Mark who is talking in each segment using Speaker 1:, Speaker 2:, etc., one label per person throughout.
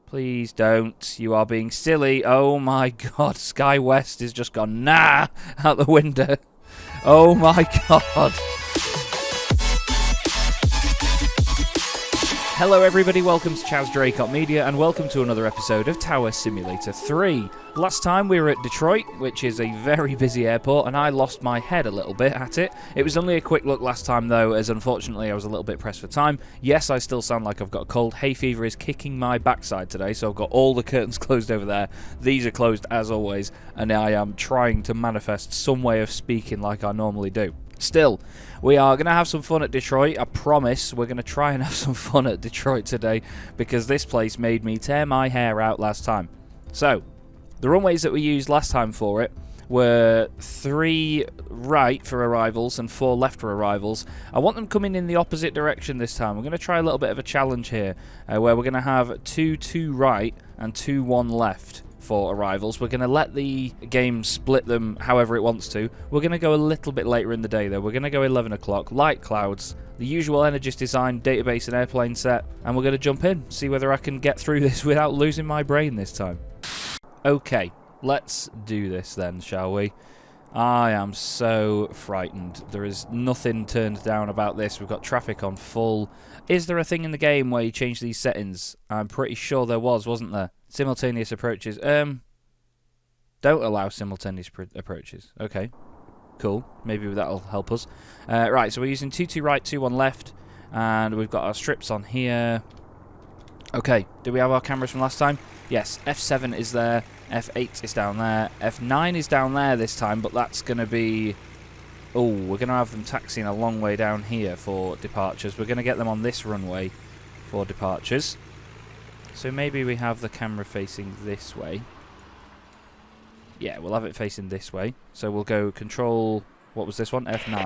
Speaker 1: Please don't. You are being silly. Oh my god. Sky West has just gone nah out the window. Oh my god. Hello everybody, welcome to Chaz Draycott Media and welcome to another episode of Tower Simulator 3. Last time we were at Detroit, which is a very busy airport, and I lost my head a little bit at it. It was only a quick look last time though, as unfortunately I was a little bit pressed for time. Yes, I still sound like I've got a cold. Hay fever is kicking my backside today, so I've got all the curtains closed over there. These are closed as always, and I am trying to manifest some way of speaking like I normally do. Still, we are going to have some fun at Detroit. I promise we're going to try and have some fun at Detroit today because this place made me tear my hair out last time. So, the runways that we used last time for it were 3 right for arrivals and 4 left for arrivals. I want them coming in the opposite direction this time. We're going to try a little bit of a challenge here where we're going to have 2 right and 1 left for arrivals. We're going to let the game split them however it wants to. We're going to go a little bit later in the day though. We're going to go 11 o'clock, light clouds, the usual Energis design, database and airplane set, and we're going to jump in, see whether I can get through this without losing my brain this time. Okay, let's do this then, shall we? I am so frightened. There is nothing turned down about this. We've got traffic on full. Is there a thing in the game where you change these settings? I'm pretty sure there was, wasn't there? Simultaneous approaches. Don't allow simultaneous approaches. Okay, cool. Maybe that'll help us. Right, so we're using 2 right, 1 left, and we've got our strips on here. Okay, do we have our cameras from last time? Yes, F7 is there, F8 is down there, F9 is down there this time, but that's going to be... Oh, we're going to have them taxiing a long way down here for departures. We're going to get them on this runway for departures. So maybe we have the camera facing this way. Yeah, we'll have it facing this way. So we'll go control, what was this one? F9.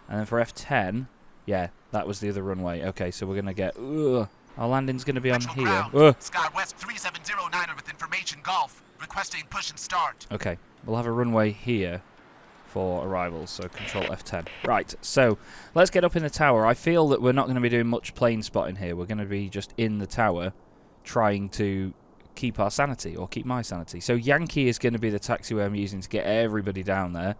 Speaker 1: And then for F10, yeah, that was the other runway. Okay, so we're going to get... our landing's going to be on here.
Speaker 2: Sky West 3709 with information Golf. Requesting push and start.
Speaker 1: Okay, we'll have a runway here for arrivals, so control F10. Right, so let's get up in the tower. I feel that we're not going to be doing much plane spotting here. We're going to be just in the tower trying to keep our sanity, or keep my sanity. So Yankee is going to be the taxiway I'm using to get everybody down there.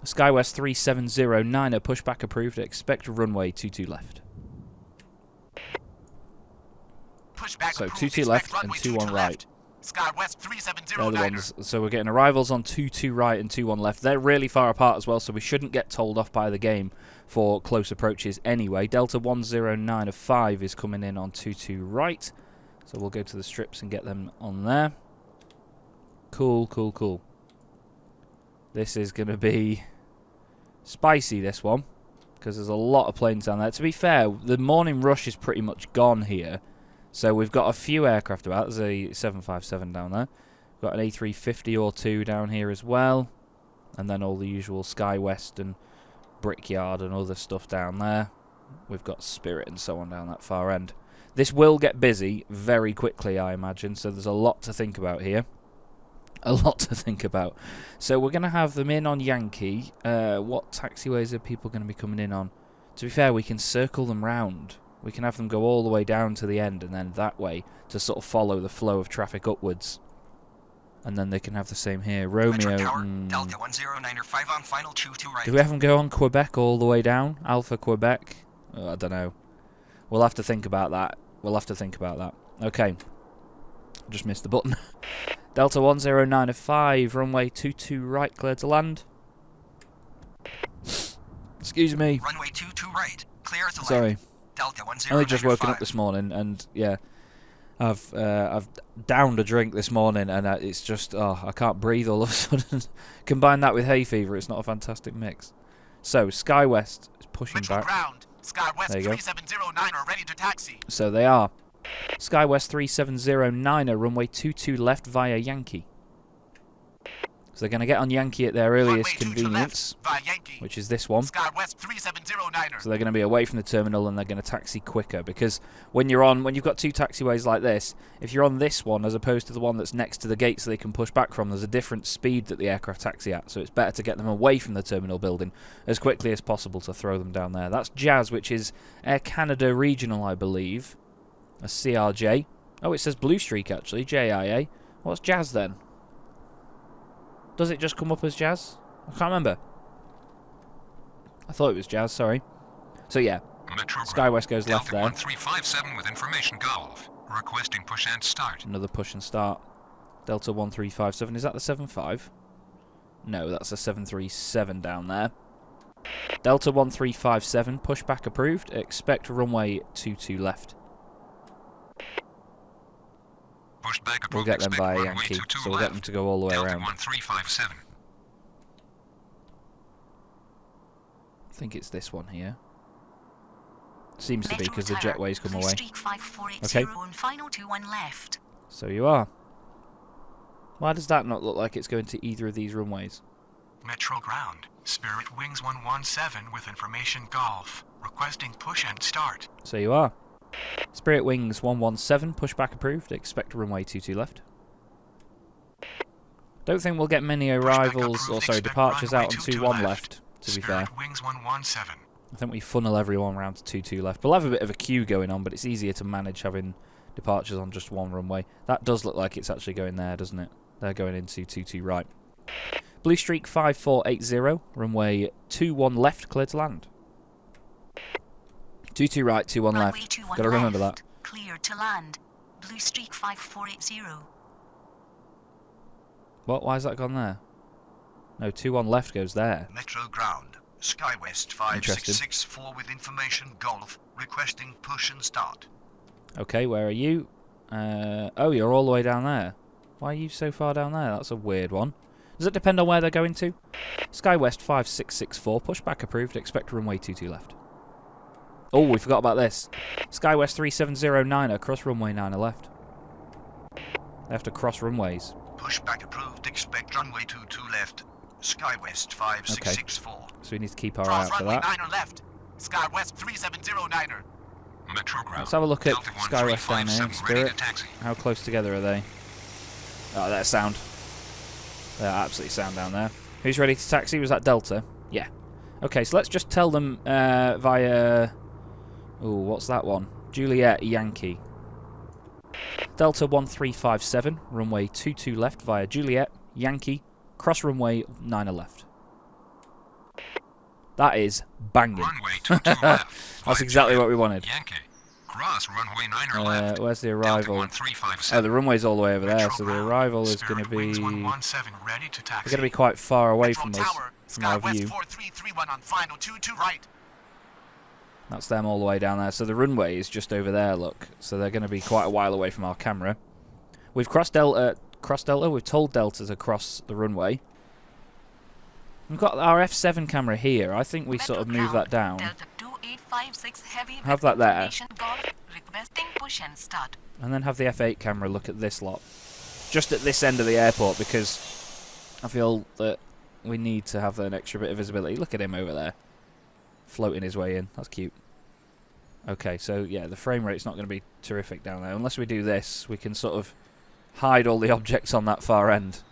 Speaker 1: SkyWest 3709, pushback approved. Expect runway 22 left.
Speaker 2: Pushback
Speaker 1: So
Speaker 2: approved.
Speaker 1: 22 left and
Speaker 2: Runway
Speaker 1: 21 right.
Speaker 2: SkyWest
Speaker 1: They're
Speaker 2: 3709.
Speaker 1: the ones. So we're getting arrivals on 2 right and 1 left. They're really far apart as well, so we shouldn't get told off by the game for close approaches anyway. Delta 10905 is coming in on 2 right. So we'll go to the strips and get them on there. Cool, cool, cool. This is going to be spicy, this one, because there's a lot of planes down there. To be fair, the morning rush is pretty much gone here. So we've got a few aircraft about. There's a 757 down there. We've got an A350 or 2 down here as well. And then all the usual SkyWest and Brickyard and other stuff down there. We've got Spirit and so on down that far end. This will get busy very quickly, I imagine. So there's a lot to think about here. A lot to think about. So we're going to have them in on Yankee. What taxiways are people going to be coming in on? To be fair, we can circle them round. We can have them go all the way down to the end and then that way to sort of follow the flow of traffic upwards. And then they can have the same here. Romeo.
Speaker 2: Delta 10905 on final 2 right.
Speaker 1: Do we have them go on Quebec all the way down? Alpha Quebec? Oh, I don't know. We'll have to think about that. We'll have to think about that. Okay. Just missed the button. Delta 10905, runway 22 right, clear to land. Excuse me.
Speaker 2: Runway 22 right, clear to land.
Speaker 1: Sorry.
Speaker 2: Delta 10905.
Speaker 1: Only just woken up this morning, and yeah, I've downed a drink this morning, and it's just I can't breathe all of a sudden. Combine that with hay fever, it's not a fantastic mix. So SkyWest is pushing
Speaker 2: Mitchell
Speaker 1: back.
Speaker 2: ground. SkyWest
Speaker 1: There you go.
Speaker 2: 3709 are ready to taxi.
Speaker 1: So they are. SkyWest 3709, runway 22 left via Yankee. So they're going to get on Yankee at their earliest convenience, which is this one.
Speaker 2: SkyWest 3709.
Speaker 1: So they're going to be away from the terminal and they're going to taxi quicker, because when you've got 2 taxiways like this, if you're on this one as opposed to the one that's next to the gate so they can push back from, there's a different speed that the aircraft taxi at. So it's better to get them away from the terminal building as quickly as possible to throw them down there. That's Jazz, which is Air Canada Regional, I believe. A CRJ. Oh, it says Blue Streak, actually. JIA. What's Jazz, then? Does it just come up as Jazz? I can't remember. I thought it was Jazz, sorry. So, yeah. SkyWest goes left there.
Speaker 3: 1357 with information Golf. Requesting push and start.
Speaker 1: Another push and start. Delta 1357. Is that the 75? No, that's a 737 down there. Delta 1357. Pushback approved. Expect runway 22 left.
Speaker 3: Pushback approved.
Speaker 1: We'll get them by
Speaker 3: runway
Speaker 1: Yankee,
Speaker 3: 22
Speaker 1: so we'll get them to go all the way
Speaker 3: Delta
Speaker 1: around.
Speaker 3: 1357.
Speaker 1: I think it's this one here. Seems to be because the jetways come away. Okay.
Speaker 4: Final 21 left.
Speaker 1: So you are. Why does that not look like it's going to either of these runways?
Speaker 5: Metro Ground, Spirit Wings 117 with information Golf. Requesting push and start.
Speaker 1: So you are. Spirit Wings 117, pushback approved. Expect runway 22 left. Don't think we'll get many arrivals, or sorry, departures out on 21 left, to be fair.
Speaker 5: Spirit Wings 117.
Speaker 1: I think we funnel everyone around to 22 left. We'll have a bit of a queue going on, but it's easier to manage having departures on just one runway. That does look like it's actually going there, doesn't it? They're going into 22 right. Blue Streak 5480, runway 21 left, clear to land. 22 right, 21 left. Got to remember that.
Speaker 4: Clear to land. Blue Streak 5480.
Speaker 1: What? Why has that gone there? No, 21 left goes there.
Speaker 2: Metro Ground, SkyWest 5664 with information Golf, requesting push and start.
Speaker 1: Okay, where are you? Oh, you're all the way down there. Why are you so far down there? That's a weird one. Does it depend on where they're going to? SkyWest 5664, pushback approved, expect runway 22 left. Oh, we forgot about this. SkyWest 3709, cross runway 9 left. They have to cross runways.
Speaker 2: Pushback approved, expect runway 22 left. SkyWest 5664.
Speaker 1: Okay. So we need to keep our eye out for that.
Speaker 2: 9 left. SkyWest 3709.
Speaker 3: Metro Ground.
Speaker 1: Let's have a look at
Speaker 3: Delta
Speaker 1: SkyWest down here.
Speaker 3: 1357, ready
Speaker 1: Spirit.
Speaker 3: to taxi.
Speaker 1: How close together are they? Oh, they're sound. They're absolutely sound down there. Who's ready to taxi? Was that Delta? Yeah. Okay, so let's just tell them via... Ooh, what's that one? Juliet Yankee. Delta 1357, runway 22 left via Juliet Yankee, cross runway 9 left. That is banging.
Speaker 3: Runway 22 left.
Speaker 1: That's exactly what we wanted.
Speaker 3: Yankee. Cross runway 9 left.
Speaker 1: Where's the
Speaker 3: Delta
Speaker 1: arrival?
Speaker 3: 1357.
Speaker 1: Oh, the runway's all the way over there,
Speaker 5: Metro
Speaker 1: so the
Speaker 5: Ground,
Speaker 1: arrival is
Speaker 5: Spirit
Speaker 1: going to be...
Speaker 5: Wings
Speaker 1: We're
Speaker 5: 117 ready to taxi.
Speaker 1: going to be quite far away
Speaker 2: Metro
Speaker 1: from us,
Speaker 2: Tower,
Speaker 1: from our
Speaker 2: SkyWest
Speaker 1: view.
Speaker 2: 4331 on final 22 right.
Speaker 1: That's them all the way down there. So the runway is just over there, look. So they're going to be quite a while away from our camera. We've crossed Delta. We've told Delta to cross the runway. We've got our F7 camera here. I think we sort of move that down.
Speaker 4: Delta 2856 heavy
Speaker 1: Have that there.
Speaker 4: information Golf. Requesting push and start.
Speaker 1: And then have the F8 camera look at this lot. Just at this end of the airport, because I feel that we need to have an extra bit of visibility. Look at him over there. Floating his way in. That's cute. Okay, so yeah, the frame rate's not going to be terrific down there. Unless we do this, we can sort of hide all the objects on that far end.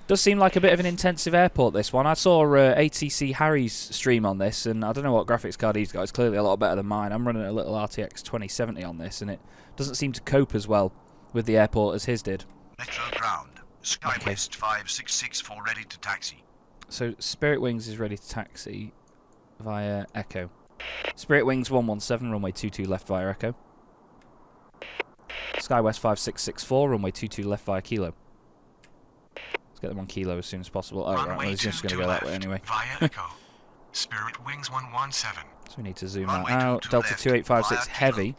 Speaker 1: Does seem like a bit of an intensive airport, this one. I saw ATC Harry's stream on this, and I don't know what graphics card he's got. It's clearly a lot better than mine. I'm running a little RTX 2070 on this, and it doesn't seem to cope as well with the airport as his did.
Speaker 2: Metro Ground, SkyWest 5664 ready to taxi.
Speaker 1: So Spirit Wings is ready to taxi via Echo. Spirit Wings 117, runway 22 left via Echo. SkyWest 5664, runway 22 left via Kilo. Let's get them on Kilo as soon as possible. Oh, right, well, he's just going to go that way anyway.
Speaker 5: Via Echo. Spirit Wings 117.
Speaker 1: So we need to zoom
Speaker 2: Runway
Speaker 1: that out.
Speaker 2: 22
Speaker 1: Delta
Speaker 2: left,
Speaker 1: 2856
Speaker 2: via
Speaker 1: heavy.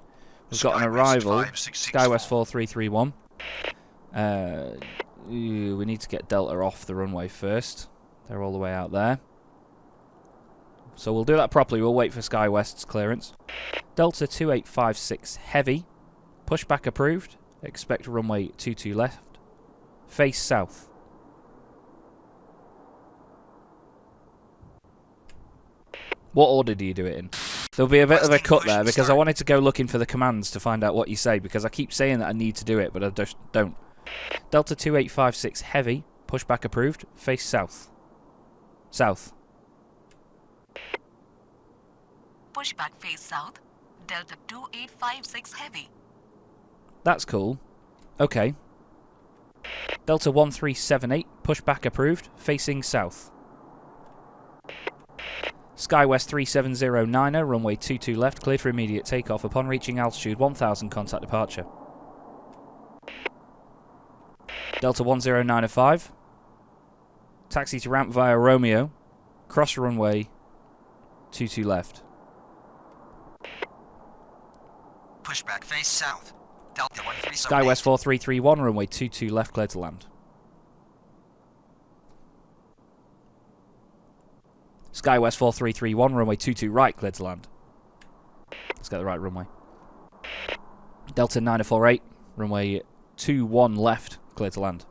Speaker 1: We've got an
Speaker 2: SkyWest
Speaker 1: arrival.
Speaker 2: 5664.
Speaker 1: SkyWest 4331. We need to get Delta off the runway first. They're all the way out there. So we'll do that properly. We'll wait for SkyWest's clearance. Delta 2856 heavy. Pushback approved. Expect runway 22 left. Face south. What order do you do it in? There'll be a bit of a cut there because I wanted to go looking for the commands to find out what you say, because I keep saying that I need to do it, but I just don't. Delta 2856 heavy. Pushback approved. Face south. South.
Speaker 4: Pushback face south. Delta 2856 heavy.
Speaker 1: That's cool. Okay. Delta 1378, pushback approved, facing south. SkyWest 3709er, runway 22 left, cleared for immediate takeoff upon reaching altitude 1000, contact departure. Delta 1095, taxi to ramp via Romeo, cross runway 22 left.
Speaker 2: Pushback face south. Delta 1378.
Speaker 1: SkyWest 4331, runway 22 left, clear to land. SkyWest 4331, runway 22 right, clear to land. Let's get the right runway. Delta 948, runway 21 left, clear to land.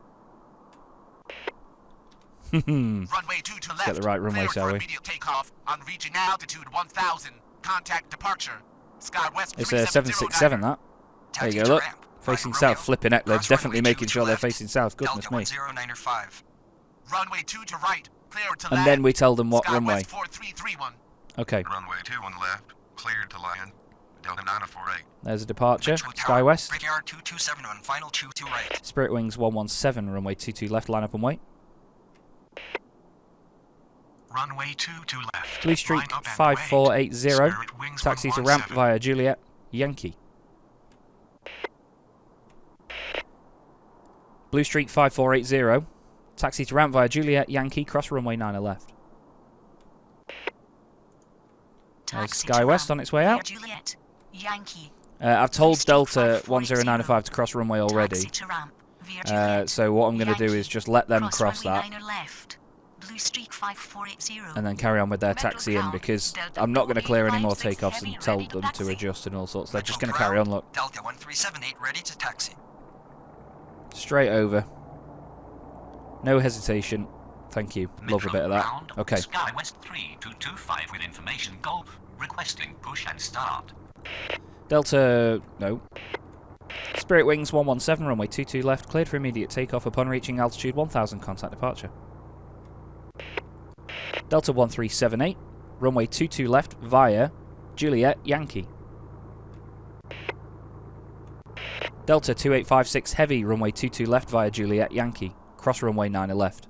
Speaker 2: Runway 22 left.
Speaker 1: Get the right runway,
Speaker 2: Cleared
Speaker 1: shall
Speaker 2: for
Speaker 1: we?
Speaker 2: immediate takeoff on reaching altitude 1000. Contact departure. SkyWest
Speaker 1: It's a 767, that. There you go, look. Facing south, flipping it. They're definitely making sure they're facing south. Goodness me.
Speaker 2: Delta 1095. Runway 2 to right. Cleared to
Speaker 1: And
Speaker 2: land.
Speaker 1: then we tell them what
Speaker 2: SkyWest
Speaker 1: runway.
Speaker 2: 4331.
Speaker 1: Okay,
Speaker 3: Runway 21 left, cleared to land. Delta 948.
Speaker 1: there's a departure.
Speaker 2: Metro Tower,
Speaker 1: SkyWest.
Speaker 2: Brickyard 227 on final 22 right.
Speaker 1: Spirit Wings 117, runway 22 left, line up and wait.
Speaker 5: Runway 22 left.
Speaker 1: Blue Street
Speaker 5: Line up and
Speaker 1: 5480,
Speaker 5: wait. Spirit Wings
Speaker 1: taxi to ramp
Speaker 5: 117.
Speaker 1: via Juliet, Yankee. Blue Street 5480, taxi to ramp via Juliet, Yankee, cross runway 9 left. There's
Speaker 4: Taxi to
Speaker 1: SkyWest
Speaker 4: ramp
Speaker 1: on its way
Speaker 4: via
Speaker 1: out.
Speaker 4: Juliet, Yankee.
Speaker 1: I've told
Speaker 4: Street
Speaker 1: Delta
Speaker 4: 5480.
Speaker 1: 1095 to cross runway already.
Speaker 4: Taxi to ramp via Juliet,
Speaker 1: So what I'm going to do
Speaker 4: Yankee.
Speaker 1: is just let them cross
Speaker 4: runway
Speaker 1: that
Speaker 4: 9 left. Blue Street 5480.
Speaker 1: and then carry on with their
Speaker 4: Metro
Speaker 1: taxi in,
Speaker 4: Ground,
Speaker 1: because
Speaker 4: Delta
Speaker 1: I'm not going to clear any more
Speaker 4: 2856
Speaker 1: takeoffs and
Speaker 4: heavy,
Speaker 1: tell
Speaker 4: ready to
Speaker 1: them to
Speaker 4: taxi.
Speaker 1: adjust and all sorts. They're just
Speaker 2: Metro
Speaker 1: going to carry on, look.
Speaker 2: Delta 1378 ready to taxi.
Speaker 1: Straight over. No hesitation. Thank you. Love a bit of that. Okay.
Speaker 6: SkyWest 3225 with information Golf, requesting push and start.
Speaker 1: Delta... no. Spirit Wings 117, runway 22 left, cleared for immediate takeoff upon reaching altitude 1000, contact departure. Delta 1378, runway 22 left via Juliet, Yankee. Delta 2856 Heavy, runway 22 left via Juliet, Yankee, cross runway 9 left.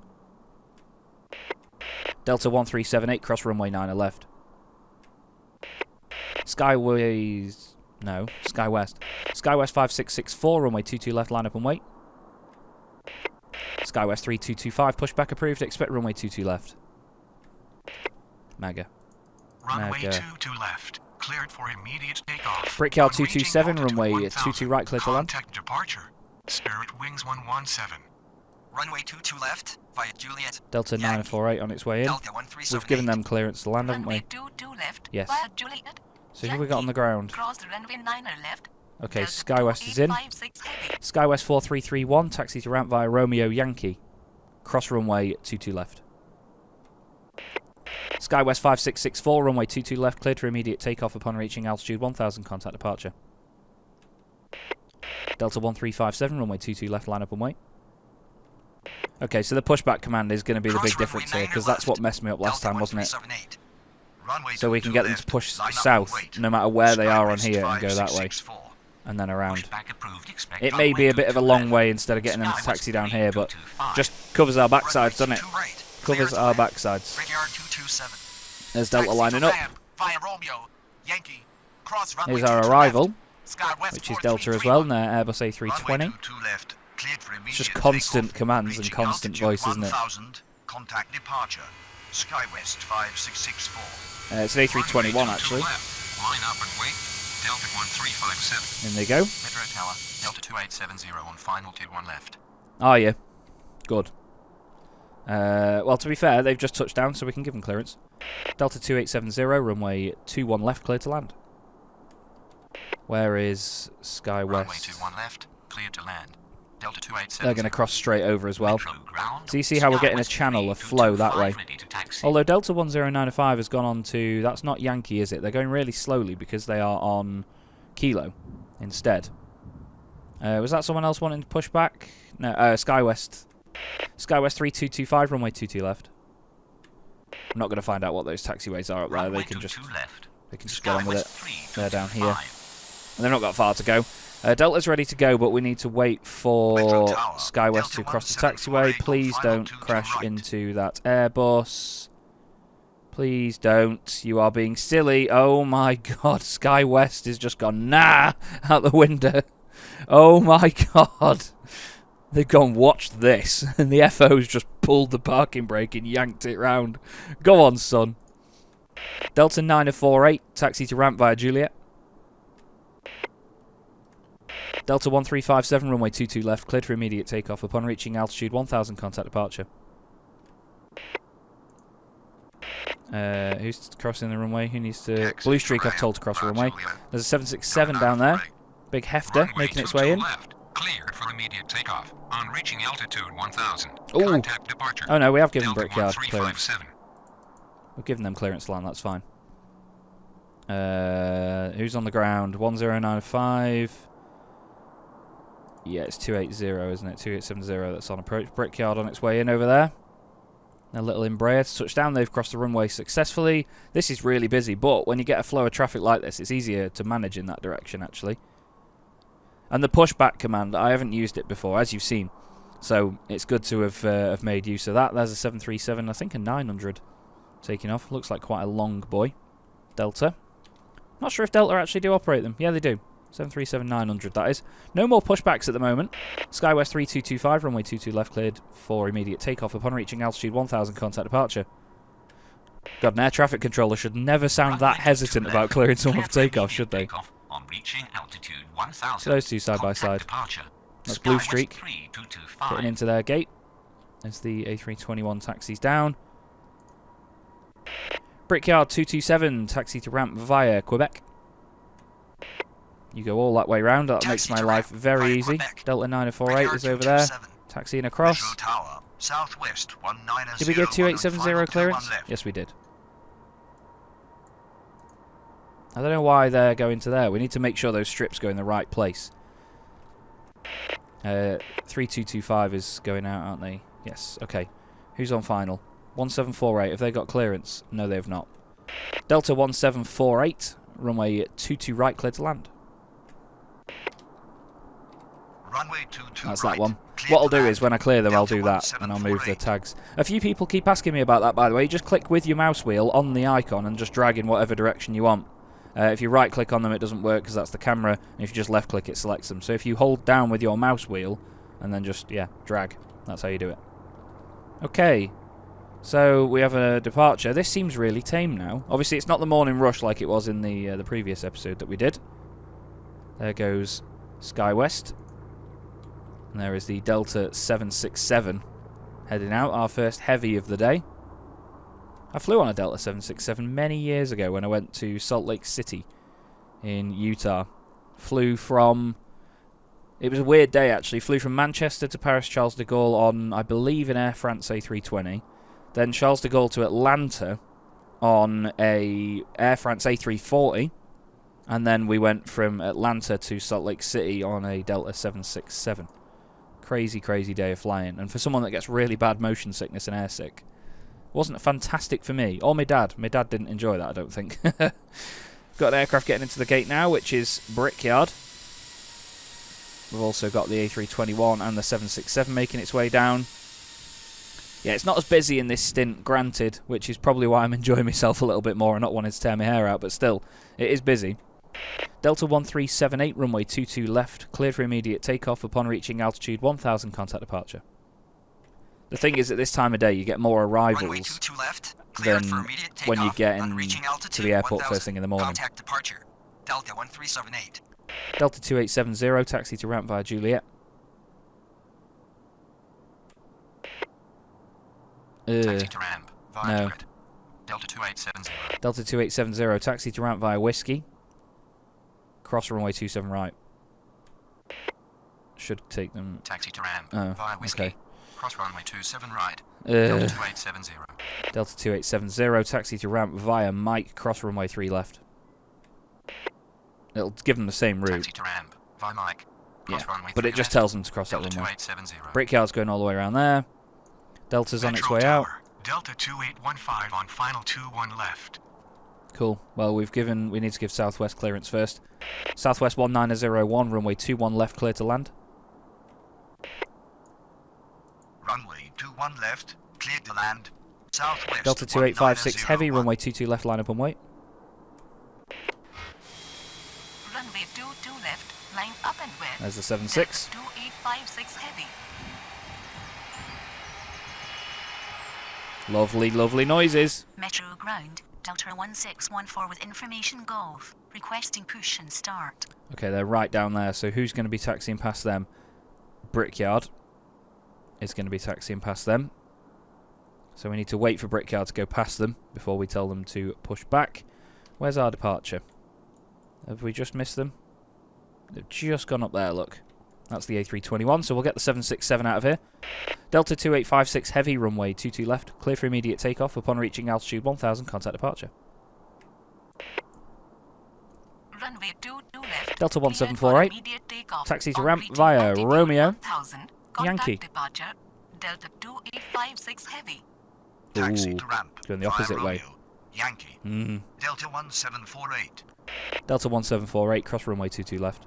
Speaker 1: Delta 1378, cross runway 9 left. Skyways... no, SkyWest. SkyWest 5664, runway 22 left, line up and wait. SkyWest 3225, pushback approved, expect runway 22 left. Mega.
Speaker 5: Runway
Speaker 1: Mega.
Speaker 5: 22 left. Cleared for immediate takeoff.
Speaker 1: Brickyard
Speaker 5: On reaching
Speaker 1: 227,
Speaker 5: altitude
Speaker 1: runway
Speaker 5: 1000,
Speaker 1: 22 right, clear to land.
Speaker 5: Contact departure. Spirit Wings 117.
Speaker 2: Runway 22 left via Juliet.
Speaker 1: Delta
Speaker 2: Yankee.
Speaker 1: 948 on its way in.
Speaker 2: Delta 1378.
Speaker 1: We've given them clearance to land, haven't
Speaker 4: Runway
Speaker 1: we?
Speaker 4: 22 left
Speaker 1: Yes.
Speaker 4: via Juliet.
Speaker 1: So who have we got on the ground?
Speaker 4: Cross the runway 9 left.
Speaker 1: Okay,
Speaker 4: Delta
Speaker 1: SkyWest is in.
Speaker 4: 2856 heavy.
Speaker 1: SkyWest 4331, taxi to ramp via Romeo, Yankee. Cross runway 22 left. SkyWest 5664, runway 22 left, cleared for immediate takeoff upon reaching altitude 1000, contact departure. Delta 1357, runway 22 left, line up and wait. Okay, so the pushback command is going to be the
Speaker 2: Cross
Speaker 1: big
Speaker 2: runway
Speaker 1: difference here,
Speaker 2: 9
Speaker 1: because that's what
Speaker 2: left.
Speaker 1: messed me up last
Speaker 2: Delta
Speaker 1: time, wasn't it?
Speaker 2: 1378. Runway
Speaker 1: So we can
Speaker 2: 22
Speaker 1: get them to
Speaker 2: left,
Speaker 1: push
Speaker 2: line up and
Speaker 1: south,
Speaker 2: wait.
Speaker 1: no matter where they are on
Speaker 2: SkyWest
Speaker 1: here, and go that way,
Speaker 2: 5664.
Speaker 1: and then around.
Speaker 6: Pushback approved, expect
Speaker 1: It may be
Speaker 6: runway
Speaker 1: a bit of a
Speaker 6: 22
Speaker 1: long
Speaker 6: left.
Speaker 1: way instead of getting them to
Speaker 6: SkyWest
Speaker 1: taxi down here, but
Speaker 6: 3225.
Speaker 1: just covers our
Speaker 2: Runway
Speaker 1: backsides, doesn't it?
Speaker 2: 22 right.
Speaker 1: Covers
Speaker 2: Clear to
Speaker 1: our
Speaker 2: land.
Speaker 1: backsides.
Speaker 2: Brickyard 227.
Speaker 1: There's Delta
Speaker 2: Taxi
Speaker 1: lining
Speaker 2: to
Speaker 1: up.
Speaker 2: ramp via Romeo, Yankee. Cross runway
Speaker 1: Here's our
Speaker 2: 22
Speaker 1: arrival,
Speaker 2: left. SkyWest
Speaker 1: which is Delta as well, and their Airbus A320.
Speaker 2: Runway 22 left. Cleared for
Speaker 1: It's just
Speaker 2: immediate
Speaker 1: constant
Speaker 2: takeoff.
Speaker 1: commands and
Speaker 2: Reaching
Speaker 1: constant
Speaker 2: altitude
Speaker 1: voice, isn't it?
Speaker 2: 1000, contact departure. SkyWest 5664.
Speaker 1: It's an A321
Speaker 3: Runway 22
Speaker 1: actually.
Speaker 3: left, line up and wait. Delta 1357.
Speaker 1: In they go.
Speaker 5: Metro Tower. Delta 2870 on final T1 left.
Speaker 1: Are you? Good. Well, to be fair, they've just touched down, so we can give them clearance. Delta 2870, runway 21 left, clear to land. Where is
Speaker 5: Runway
Speaker 1: SkyWest?
Speaker 5: 21 left. Cleared to land. Delta 2870.
Speaker 1: They're going to cross straight over as well.
Speaker 6: Metro Ground,
Speaker 1: So you see how we're getting a
Speaker 6: SkyWest
Speaker 1: channel, a flow that way.
Speaker 6: 3225 ready to taxi.
Speaker 1: Although Delta 1095 has gone on to... That's not Yankee, is it? They're going really slowly because they are on Kilo instead. Was that someone else wanting to push back? No, SkyWest. SkyWest 3225, runway 22 left. I'm not going to find out what those taxiways are up there.
Speaker 6: Runway
Speaker 1: They can just
Speaker 6: 22 left.
Speaker 1: get on with it.
Speaker 6: SkyWest
Speaker 1: They're down here.
Speaker 6: 3225.
Speaker 1: And they've not got far to go. Delta's ready to go, but we need to wait for
Speaker 2: Metro Tower,
Speaker 1: SkyWest to
Speaker 2: Delta
Speaker 1: cross the
Speaker 2: 1748
Speaker 1: taxiway. Please
Speaker 2: on final
Speaker 1: don't
Speaker 2: 22
Speaker 1: crash
Speaker 2: right.
Speaker 1: into that Airbus. Please don't. You are being silly. Oh my god, SkyWest has just gone nah out the window. Oh my god. They've gone, watch this. And the FO's just pulled the parking brake and yanked it round. Go on, son. Delta 948, taxi to ramp via Juliet. Delta 1357, runway 22 left, cleared for immediate takeoff upon reaching altitude 1000, contact departure. Who's crossing the runway? Who needs to... Blue Streak, I've told to cross the runway. There's a 767 down there. Big hefter,
Speaker 3: Runway
Speaker 1: making its
Speaker 3: 22
Speaker 1: way in.
Speaker 3: left. Cleared for immediate takeoff. On reaching altitude 1000.
Speaker 1: Ooh.
Speaker 3: Contact departure.
Speaker 1: Oh no, we have given
Speaker 3: Delta
Speaker 1: Brickyard clearance.
Speaker 3: 1357.
Speaker 1: We've given them clearance to land, that's fine. Who's on the ground? 1095. Yeah, it's 280, isn't it? 2870 that's on approach. Brickyard on its way in over there. A little Embraer to touch down. They've crossed the runway successfully. This is really busy, but when you get a flow of traffic like this, it's easier to manage in that direction, actually. And the pushback command, I haven't used it before, as you've seen. So it's good to have made use of that. There's a 737, I think a 900 taking off. Looks like quite a long boy. Delta. Not sure if Delta actually do operate them. Yeah, they do. 737-900, that is. No more pushbacks at the moment. SkyWest 3225, runway 22 left, cleared for immediate takeoff upon reaching altitude 1000, contact departure. God, an air traffic controller should never sound that hesitant about clearing someone for takeoff, should they?
Speaker 6: On reaching altitude 1000.
Speaker 1: So those two side by side. That's Blue Streak getting into their gate as the A321 taxis down. Brickyard 227, taxi to ramp via Quebec. You go all that way round. That makes my life very easy. Delta 948 is over there, taxiing across.
Speaker 2: Metro Tower, southwest 190.
Speaker 1: Did we get 2870
Speaker 2: final
Speaker 1: clearance?
Speaker 2: 21 left.
Speaker 1: Yes, we did. I don't know why they're going to there. We need to make sure those strips go in the right place. 3225 is going out, aren't they? Yes, okay. Who's on final? 1748. Have they got clearance? No, they have not. Delta 1748, runway 22 right, clear to land.
Speaker 2: Runway 22
Speaker 1: That's
Speaker 2: right.
Speaker 1: that one.
Speaker 2: Clear
Speaker 1: What I'll
Speaker 2: to
Speaker 1: do
Speaker 2: land.
Speaker 1: is when I clear them, I'll do
Speaker 2: Delta
Speaker 1: that, and I'll move the
Speaker 2: 1748.
Speaker 1: tags. A few people keep asking me about that, by the way. You just click with your mouse wheel on the icon and just drag in whatever direction you want. If you right-click on them, it doesn't work because that's the camera. And if you just left-click, it selects them. So if you hold down with your mouse wheel and then just, yeah, drag. That's how you do it. Okay. So we have a departure. This seems really tame now. Obviously, it's not the morning rush like it was in the previous episode that we did. There goes SkyWest. And there is the Delta 767 heading out, our first heavy of the day. I flew on a Delta 767 many years ago when I went to Salt Lake City in Utah. Flew from... It was a weird day, actually. Flew from Manchester to Paris Charles de Gaulle on, I believe, an Air France A320. Then Charles de Gaulle to Atlanta on a Air France A340. And then we went from Atlanta to Salt Lake City on a Delta 767. Crazy, crazy day of flying. And for someone that gets really bad motion sickness and airsick, wasn't fantastic for me. Or my dad. My dad didn't enjoy that, I don't think. Got an aircraft getting into the gate now, which is Brickyard. We've also got the A321 and the 767 making its way down. Yeah, it's not as busy in this stint, granted, which is probably why I'm enjoying myself a little bit more and not wanting to tear my hair out, but still, it is busy. Delta 1378, runway 22 left, cleared for immediate takeoff upon reaching altitude 1000, contact departure. The thing is, at this time of day, you get more
Speaker 2: Runway
Speaker 1: arrivals
Speaker 2: 22 left.
Speaker 1: than
Speaker 2: Cleared for immediate
Speaker 1: when you
Speaker 2: takeoff
Speaker 1: get
Speaker 2: on reaching
Speaker 1: to
Speaker 2: altitude
Speaker 1: the airport
Speaker 2: 1000.
Speaker 1: first thing in the morning.
Speaker 2: Contact departure. Delta 1378.
Speaker 1: Delta 2870, taxi to ramp via Juliet.
Speaker 5: Taxi to ramp via
Speaker 1: no.
Speaker 5: Juliet. Delta 2870.
Speaker 1: Delta 2870, taxi to ramp via Whiskey. Cross runway 27 right. Should take them...
Speaker 5: Taxi to ramp
Speaker 1: Oh,
Speaker 5: via Whiskey.
Speaker 1: okay.
Speaker 5: Cross runway 27 right. Delta 2870.
Speaker 1: Delta 2870, taxi to ramp via Mike, cross runway 3 left. It'll give them the same route.
Speaker 5: Taxi to ramp via Mike.
Speaker 1: Yeah,
Speaker 5: Cross runway
Speaker 1: but
Speaker 5: 3
Speaker 1: it just
Speaker 5: left.
Speaker 1: tells them to cross that
Speaker 5: Delta
Speaker 1: runway.
Speaker 5: 2870.
Speaker 1: Brickyard's going all the way around there. Delta's on its
Speaker 5: Metro
Speaker 1: way
Speaker 5: Tower.
Speaker 1: out.
Speaker 5: Delta 2815 on final 21 left.
Speaker 1: Cool. Well, we need to give Southwest clearance first. Southwest 1901, runway 21 left, clear to land.
Speaker 2: Runway 21 left, clear to land. Southwest.
Speaker 1: Delta 2856 heavy,
Speaker 2: 1901.
Speaker 1: runway 22 left, line up and wait.
Speaker 4: Runway 22 left, line up and wait.
Speaker 1: There's the 76.
Speaker 4: 2856 heavy.
Speaker 1: Lovely, lovely noises.
Speaker 4: Metro ground, Delta 1614 with information Golf. Requesting push and start.
Speaker 1: Okay, they're right down there, so who's going to be taxiing past them? Brickyard is going to be taxiing past them. So we need to wait for Brickyard to go past them before we tell them to push back. Where's our departure? Have we just missed them? They've just gone up there, look. That's the A321, so we'll get the 767 out of here. Delta 2856 heavy, runway 22 left. Clear for immediate takeoff. Upon reaching altitude 1000, contact departure.
Speaker 4: Runway 22 left.
Speaker 1: Delta
Speaker 4: cleared for
Speaker 1: 1748.
Speaker 4: immediate takeoff.
Speaker 1: Taxi to
Speaker 4: On
Speaker 1: ramp
Speaker 4: reaching
Speaker 1: via
Speaker 4: altitude
Speaker 1: Romeo,
Speaker 4: 1000, contact
Speaker 1: Yankee.
Speaker 4: Departure, Delta 2856 heavy.
Speaker 2: Taxi
Speaker 1: Ooh,
Speaker 2: to ramp.
Speaker 1: going the
Speaker 2: via
Speaker 1: opposite way.
Speaker 2: Romeo, Yankee. Delta 1748.
Speaker 1: Delta 1748, cross runway 22 left.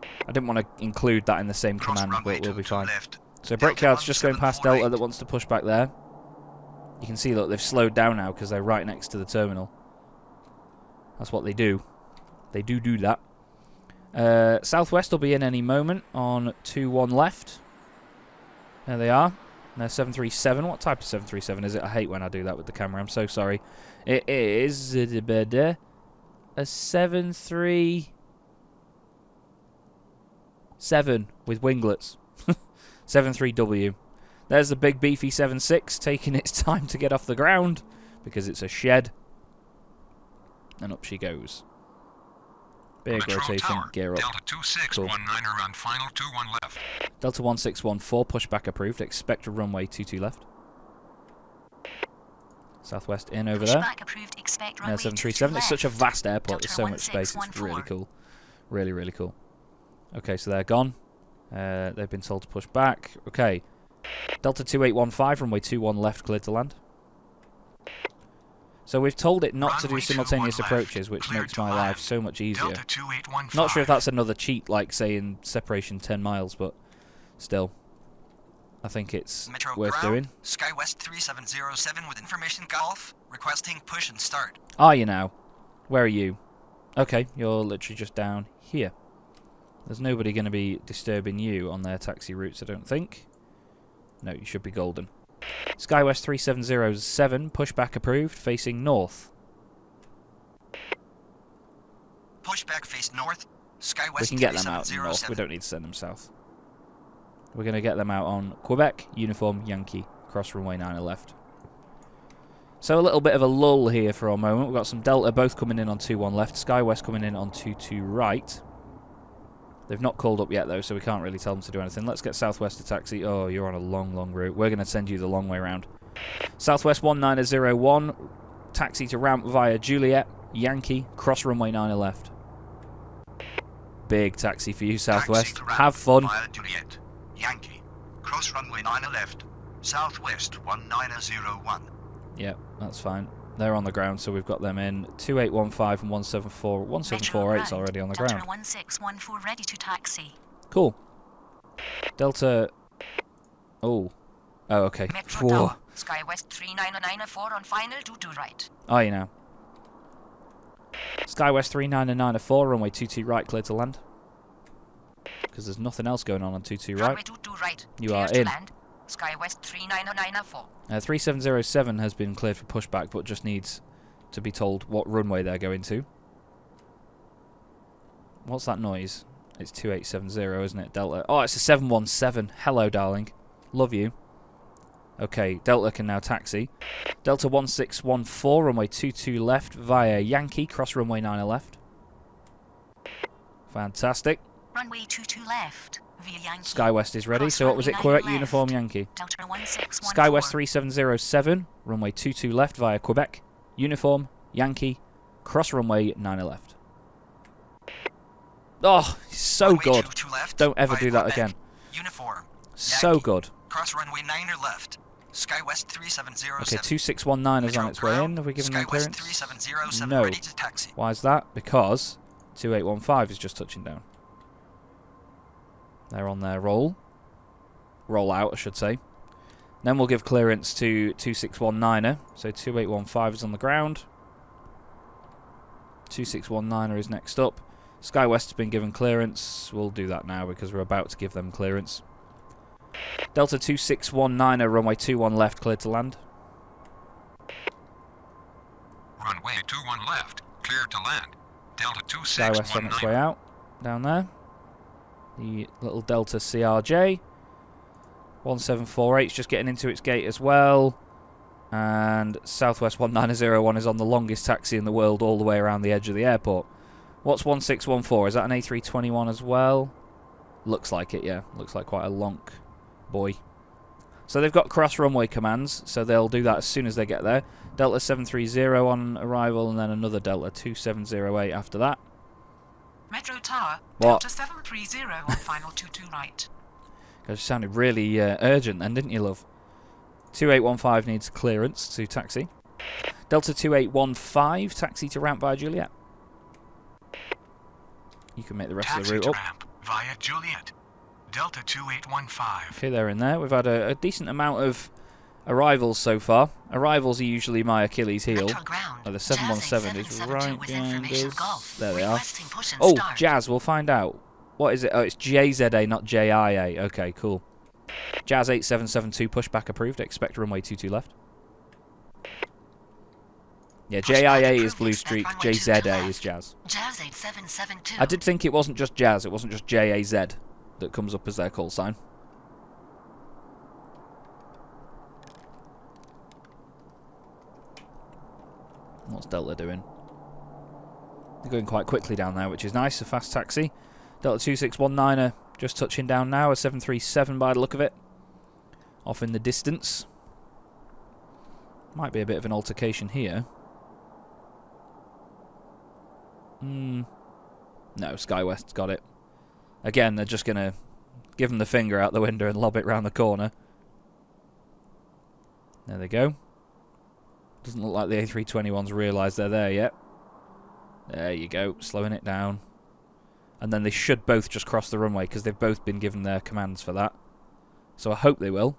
Speaker 1: I didn't want to include that in the same
Speaker 2: Cross
Speaker 1: command,
Speaker 2: runway
Speaker 1: but we'll be
Speaker 2: 22
Speaker 1: fine.
Speaker 2: left.
Speaker 1: So
Speaker 2: Delta
Speaker 1: Brickyard's just going past Delta
Speaker 2: 1748.
Speaker 1: that wants to push back there. You can see, look, they've slowed down now because they're right next to the terminal. That's what they do. They do that. Southwest will be in any moment on 21 left. There they are. And they're 737. What type of 737 is it? I hate when I do that with the camera. I'm so sorry. It is a 737 with winglets. 73W. There's the big beefy 76 taking its time to get off the ground because it's a shed. And up she goes. Big
Speaker 3: Metro
Speaker 1: rotation,
Speaker 3: Tower,
Speaker 1: gear up.
Speaker 3: Delta 2619 around final 21 left.
Speaker 1: Delta 1614, pushback approved. Expect a runway 22 left. Southwest in over there.
Speaker 4: Pushback approved. Expect
Speaker 1: No,
Speaker 4: runway
Speaker 1: 737. It's such a
Speaker 4: left.
Speaker 1: vast airport.
Speaker 4: Delta
Speaker 1: There's so much space. It's
Speaker 4: 1614.
Speaker 1: really cool. Really, really cool. Okay, so they're gone. They've been told to push back. Okay. Delta 2815, runway 21 left, cleared to land. So we've told it not to do
Speaker 2: Runway
Speaker 1: simultaneous
Speaker 2: 21 left,
Speaker 1: approaches, which
Speaker 2: cleared
Speaker 1: makes
Speaker 2: to
Speaker 1: my
Speaker 2: land.
Speaker 1: life so much easier.
Speaker 5: Delta 2815.
Speaker 1: Not sure if that's another cheat, like saying separation 10 miles, but still, I think it's
Speaker 7: Metro
Speaker 1: worth
Speaker 7: ground,
Speaker 1: doing.
Speaker 7: SkyWest 3707 with information Golf, requesting push and start.
Speaker 1: Are you now? Where are you? Okay, you're literally just down here. There's nobody going to be disturbing you on their taxi routes, I don't think. No, you should be golden. SkyWest 3707, pushback approved, facing north.
Speaker 7: Pushback face north, SkyWest
Speaker 1: We can get them out north, we
Speaker 7: 3707.
Speaker 1: don't need to send them south. We're going to get them out on Quebec, uniform Yankee, cross runway 9 left. So a little bit of a lull here for a moment. We've got some Delta both coming in on 21 left, SkyWest coming in on 22 right. They've not called up yet though, so we can't really tell them to do anything. Let's get Southwest to taxi. Oh, you're on a long, long route. We're going to send you the long way round. Southwest 1901, taxi to ramp via Juliet, Yankee, cross runway 9 left. Big taxi for you, Southwest.
Speaker 2: Taxi to ramp
Speaker 1: Have fun.
Speaker 2: Via Juliet, Yankee. Cross runway 9 left. Southwest 1901.
Speaker 1: Yep, that's fine. They're on the ground, so we've got them in. 2815 and 174. 1748's already on the ground.
Speaker 4: Delta 1614 ready to taxi.
Speaker 1: Cool. Delta... Oh, okay.
Speaker 4: Metro
Speaker 1: Whoa.
Speaker 4: Tower, SkyWest 3994 on final 22 right.
Speaker 1: Are you now? SkyWest 3994, runway 22 right, clear to land. Because there's nothing else going on 22
Speaker 4: Runway
Speaker 1: right.
Speaker 4: 22 right.
Speaker 1: You
Speaker 4: clear
Speaker 1: are
Speaker 4: to
Speaker 1: in.
Speaker 4: land. SkyWest 3994.
Speaker 1: 3707 has been cleared for pushback, but just needs to be told what runway they're going to. What's that noise? It's 2870, isn't it, Delta? Oh, it's a 717. Hello, darling. Love you. Okay, Delta can now taxi. Delta 1614, runway 22 left via Yankee, cross runway 9 left. Fantastic.
Speaker 4: Runway 22 left via Yankee.
Speaker 1: SkyWest is ready.
Speaker 4: Cross
Speaker 1: So what was it?
Speaker 4: runway
Speaker 1: Quebec
Speaker 4: 9
Speaker 1: uniform
Speaker 4: left.
Speaker 1: Yankee.
Speaker 4: Delta 1614.
Speaker 1: SkyWest 3707, runway 22 left via Quebec, uniform Yankee, cross runway 9 left. Oh, so
Speaker 7: Runway
Speaker 1: good.
Speaker 7: 22 left,
Speaker 1: Don't ever
Speaker 7: via
Speaker 1: do that
Speaker 7: Quebec,
Speaker 1: again.
Speaker 7: Uniform.
Speaker 1: So
Speaker 7: Yankee.
Speaker 1: good.
Speaker 7: Cross runway 9 left. SkyWest 3707.
Speaker 1: Okay, 2619 is on its way in. Have we given them
Speaker 7: SkyWest
Speaker 1: clearance?
Speaker 7: 3707
Speaker 1: No.
Speaker 7: ready to taxi.
Speaker 1: Why is that? Because 2815 is just touching down. They're on their roll. Roll out, I should say. Then we'll give clearance to 2619er. So 2815 is on the ground. 2619er is next up. SkyWest has been given clearance. We'll do that now because we're about to give them clearance. Delta 2619er, runway 21 left, cleared to land.
Speaker 3: Runway 21 left, clear to land. Delta
Speaker 1: SkyWest on its way
Speaker 3: 2619.
Speaker 1: out, down there. The little Delta CRJ. 1748 is just getting into its gate as well. And Southwest 1901 is on the longest taxi in the world all the way around the edge of the airport. What's 1614? Is that an A321 as well? Looks like it, yeah. Looks like quite a lonk boy. So they've got cross runway commands, so they'll do that as soon as they get there. Delta 730 on arrival, and then another Delta 2708 after that.
Speaker 8: Metro Tower,
Speaker 1: What?
Speaker 8: Delta 730 on final 22 right.
Speaker 1: You sounded really urgent then, didn't you, love? 2815 needs clearance to taxi. Delta 2815, taxi to ramp via Juliet. You can make the rest of the
Speaker 5: Taxi
Speaker 1: route
Speaker 5: to
Speaker 1: up.
Speaker 5: ramp via Juliet. Delta 2815.
Speaker 1: Okay, they're in there. We've had a decent amount of arrivals so far. Arrivals are usually my Achilles heel.
Speaker 4: Metro ground.
Speaker 1: Oh, the 717 is
Speaker 4: Jazz
Speaker 1: right
Speaker 4: 872 with
Speaker 1: behind
Speaker 4: information
Speaker 1: us.
Speaker 4: golf.
Speaker 1: There they are.
Speaker 4: Requesting push and
Speaker 1: Oh,
Speaker 4: start.
Speaker 1: Jazz, we'll find out. What is it? Oh, it's JZA, not JIA. Okay, cool. Jazz 8772, pushback approved. Expect runway 22 left. Yeah, JIA is Blue Streak, JZA is Jazz.
Speaker 4: Jazz 8772.
Speaker 1: I did think it wasn't just Jazz, it wasn't just JAZ that comes up as their call sign. What's Delta doing? They're going quite quickly down there, which is nice. A fast taxi. Delta 2619er just touching down now. A 737 by the look of it. Off in the distance. Might be a bit of an altercation here. No, SkyWest's got it. Again, they're just going to give them the finger out the window and lob it round the corner. There they go. Doesn't look like the A321's realised they're there yet. There you go, slowing it down. And then they should both just cross the runway because they've both been given their commands for that. So I hope they will.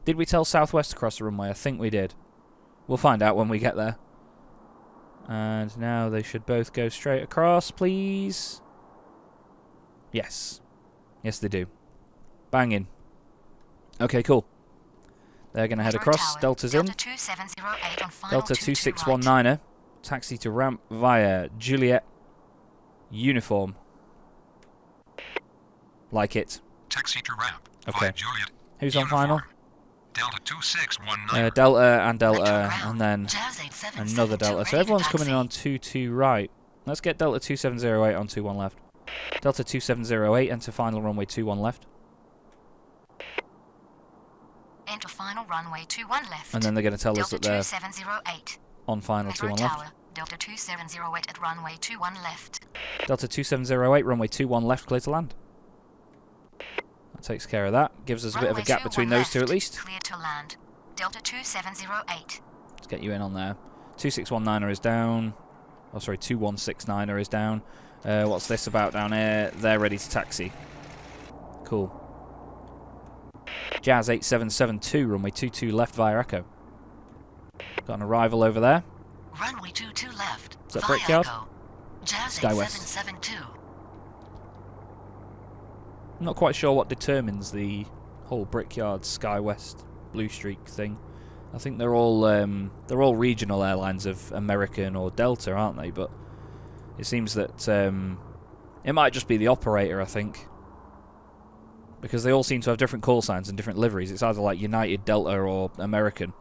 Speaker 1: Did we tell Southwest to cross the runway? I think we did. We'll find out when we get there. And now they should both go straight across, please. Yes. Yes, they do. Banging. Okay, cool. They're going to head across. Delta's in.
Speaker 4: Delta 2708 on final
Speaker 1: Delta
Speaker 4: 22 right.
Speaker 1: 2619er. Taxi to ramp via Juliet. Uniform. Like it.
Speaker 3: Taxi to ramp
Speaker 1: Okay.
Speaker 3: via Juliet.
Speaker 1: Who's on
Speaker 3: Uniform.
Speaker 1: final?
Speaker 3: Delta 2619.
Speaker 1: Delta and
Speaker 4: Metro
Speaker 1: Delta,
Speaker 4: ground.
Speaker 1: and then
Speaker 4: Jazz 8772
Speaker 1: another Delta.
Speaker 4: ready
Speaker 1: So
Speaker 4: to
Speaker 1: everyone's coming in
Speaker 4: taxi.
Speaker 1: on 22 right. Let's get Delta 2708 on 21 left. Delta 2708 enter final runway 21 left.
Speaker 4: Enter final runway 21 left.
Speaker 1: And then they're going to tell us
Speaker 4: Delta
Speaker 1: that they're
Speaker 4: 2708.
Speaker 1: on final
Speaker 4: Metro
Speaker 1: 21 left.
Speaker 4: Tower, Delta 2708 at runway 21 left.
Speaker 1: Delta 2708, runway 21 left, clear to land. That takes care of that. Gives us a bit of a
Speaker 4: Runway
Speaker 1: gap
Speaker 4: 21
Speaker 1: between those two at
Speaker 4: left,
Speaker 1: least.
Speaker 4: Clear to land. Delta 2708.
Speaker 1: Let's get you in on there. 2619er is down. Oh, sorry, 2169er is down. What's this about down here? They're ready to taxi. Cool. Jazz 8772, runway 22 left via Echo. Got an arrival over there.
Speaker 4: Runway 22 left.
Speaker 1: Is that
Speaker 4: via
Speaker 1: Brickyard?
Speaker 4: Echo. Jazz
Speaker 1: SkyWest.
Speaker 4: 8772.
Speaker 1: I'm not quite sure what determines the whole Brickyard SkyWest Blue Streak thing. I think they're all regional airlines of American or Delta, aren't they? But it seems that it might just be the operator, I think, because they all seem to have different call signs and different liveries. It's either like United, Delta, or American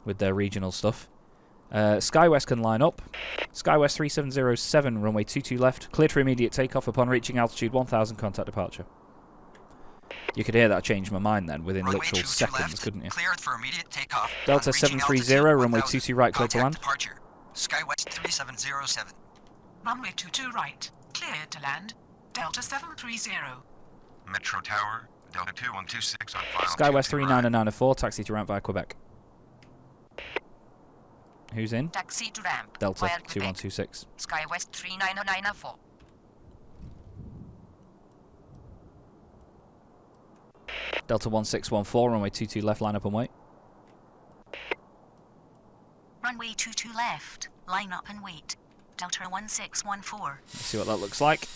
Speaker 1: with their regional stuff. SkyWest can line up. SkyWest 3707, runway 22 left, cleared for immediate takeoff upon reaching altitude 1000, contact departure. You could hear that change my mind then within
Speaker 7: Runway
Speaker 1: literal
Speaker 7: 22
Speaker 1: seconds,
Speaker 7: left,
Speaker 1: couldn't you?
Speaker 7: Cleared for immediate takeoff.
Speaker 1: Delta
Speaker 7: On reaching
Speaker 1: 730,
Speaker 7: altitude
Speaker 1: runway
Speaker 7: 1000,
Speaker 1: 22 right, clear to
Speaker 7: contact
Speaker 1: land.
Speaker 7: Departure. SkyWest 3707.
Speaker 8: Runway 22 right, clear to land. Delta 730.
Speaker 3: Metro Tower,
Speaker 2: Delta 2126 on final
Speaker 1: SkyWest
Speaker 2: 22 right.
Speaker 1: 3994, taxi to ramp via Quebec. Who's in?
Speaker 8: Taxi to ramp.
Speaker 1: Delta
Speaker 8: via Quebec.
Speaker 1: 2126.
Speaker 8: SkyWest 39094.
Speaker 1: Delta 1614, runway 22 left, line up and wait.
Speaker 4: Runway 22 left. Line up and wait. Delta 1614.
Speaker 1: Let's see what that looks like.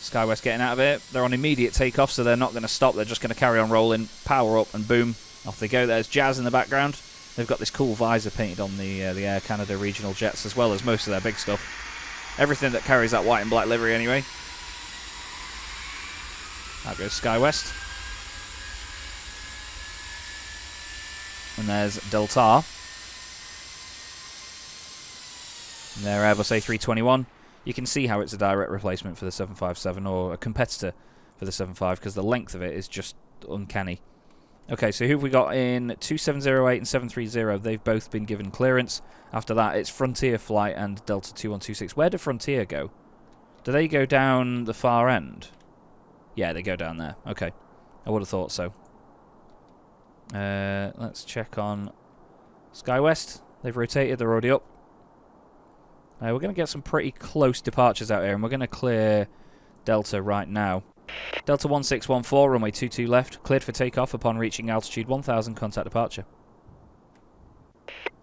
Speaker 1: SkyWest getting out of it. They're on immediate takeoff, so they're not going to stop. They're just going to carry on rolling. Power up and boom. Off they go. There's Jazz in the background. They've got this cool visor painted on the Air Canada regional jets, as well as most of their big stuff. Everything that carries that white and black livery anyway. That goes SkyWest. And there's Delta. And their Airbus A321. You can see how it's a direct replacement for the 757, or a competitor for the 75, because the length of it is just uncanny. Okay, so who have we got in 2708 and 730? They've both been given clearance. After that, it's Frontier Flight and Delta 2126. Where do Frontier go? Do they go down the far end? Yeah, they go down there. Okay, I would have thought so. Let's check on SkyWest. They've rotated, they're already up. We're going to get some pretty close departures out here, and we're going to clear Delta right now. Delta 1614, runway 22 left, cleared for takeoff upon reaching altitude 1000, contact departure.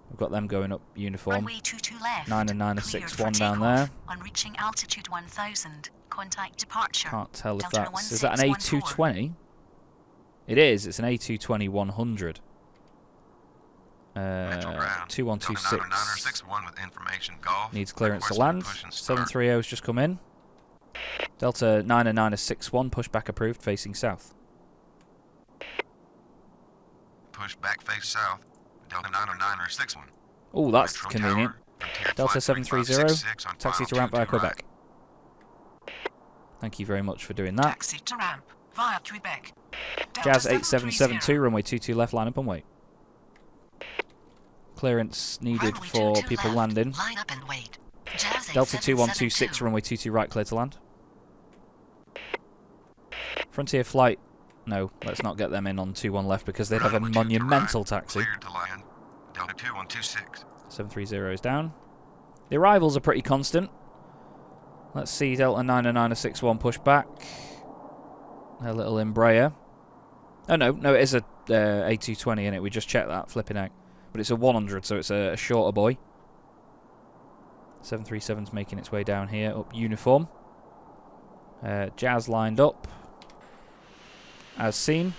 Speaker 1: We've got them going up uniform.
Speaker 4: Runway 22 left.
Speaker 1: 9 and 9 and
Speaker 4: Cleared
Speaker 1: 6
Speaker 4: for
Speaker 1: 1 down
Speaker 4: takeoff
Speaker 1: there.
Speaker 4: On reaching altitude 1000, contact departure.
Speaker 1: Can't tell if
Speaker 4: Delta
Speaker 1: that's... Is that an
Speaker 4: 1614?
Speaker 1: A220? It is. It's an A220 100.
Speaker 2: Metro ground.
Speaker 1: 2126
Speaker 2: with information golf.
Speaker 1: needs clearance to
Speaker 2: Requesting
Speaker 1: land.
Speaker 2: push and start.
Speaker 1: 730's just come in. Delta 96961, pushback approved, facing south.
Speaker 2: Push back face south. Delta 90961.
Speaker 1: Oh, that's
Speaker 2: Metro
Speaker 1: convenient.
Speaker 2: Tower, Frontier
Speaker 1: Delta
Speaker 2: Flight
Speaker 1: 730,
Speaker 2: 3566 on
Speaker 1: taxi
Speaker 2: final
Speaker 1: to ramp via
Speaker 2: 22 right.
Speaker 1: Quebec. Thank you very much for doing that.
Speaker 8: Taxi to ramp via Quebec.
Speaker 1: Jazz
Speaker 8: Delta
Speaker 1: 8772, runway 22 left, line up and wait. Clearance needed
Speaker 4: Runway
Speaker 1: for
Speaker 4: 22
Speaker 1: people
Speaker 4: left.
Speaker 1: landing.
Speaker 4: Line up and wait. Jazz
Speaker 1: Delta 2126,
Speaker 4: 8772.
Speaker 1: runway 22 right, clear to land. Frontier Flight. No, let's not get them in on 21 left because they'd have a
Speaker 2: Runway 22
Speaker 1: monumental
Speaker 2: right,
Speaker 1: taxi.
Speaker 2: Cleared to land. Delta 2126.
Speaker 1: 730 is down. The arrivals are pretty constant. Let's see, Delta 90961 push back. A little Embraer. Oh no, it is a A220 in it. We just checked that, flipping out. But it's a 100, so it's a shorter boy. 737's making its way down here, up uniform. Jazz lined up. As seen.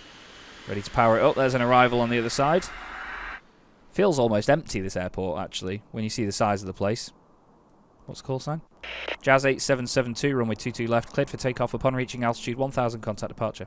Speaker 1: Ready to power it up. There's an arrival on the other side. Feels almost empty, this airport, actually, when you see the size of the place. What's the call sign? Jazz 8772, runway 22 left, cleared for takeoff upon reaching altitude 1000, contact departure.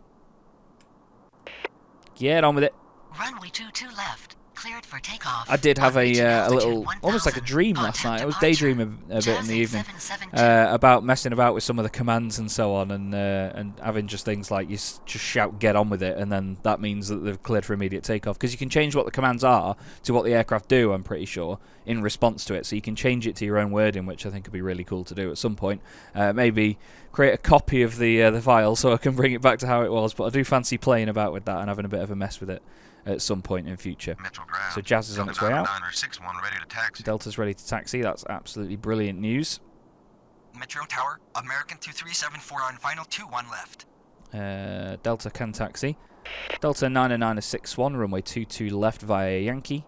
Speaker 1: Get on with it.
Speaker 4: Runway 22 left. Cleared for takeoff.
Speaker 1: I did have
Speaker 4: On reaching
Speaker 1: a
Speaker 4: altitude
Speaker 1: little, almost like a
Speaker 4: 1000,
Speaker 1: dream last
Speaker 4: contact
Speaker 1: night. I was
Speaker 4: departure.
Speaker 1: daydreaming a bit in the evening.
Speaker 4: 8772.
Speaker 1: About messing about with some of the commands and so on, and having just things like you just shout "get on with it," and then that means that they've cleared for immediate takeoff. Because you can change what the commands are to what the aircraft do. I'm pretty sure in response to it, so you can change it to your own wording, which I think would be really cool to do at some point. Maybe create a copy of the file so I can bring it back to how it was. But I do fancy playing about with that and having a bit of a mess with it at some point in future.
Speaker 2: Metro ground.
Speaker 1: So Jazz is on its way out.
Speaker 2: 90961 ready to taxi.
Speaker 1: Delta's ready to taxi. That's absolutely brilliant news.
Speaker 7: Metro Tower, American 2374 on final 21 left.
Speaker 1: Delta can taxi. Delta 90961, runway 22 left via Yankee.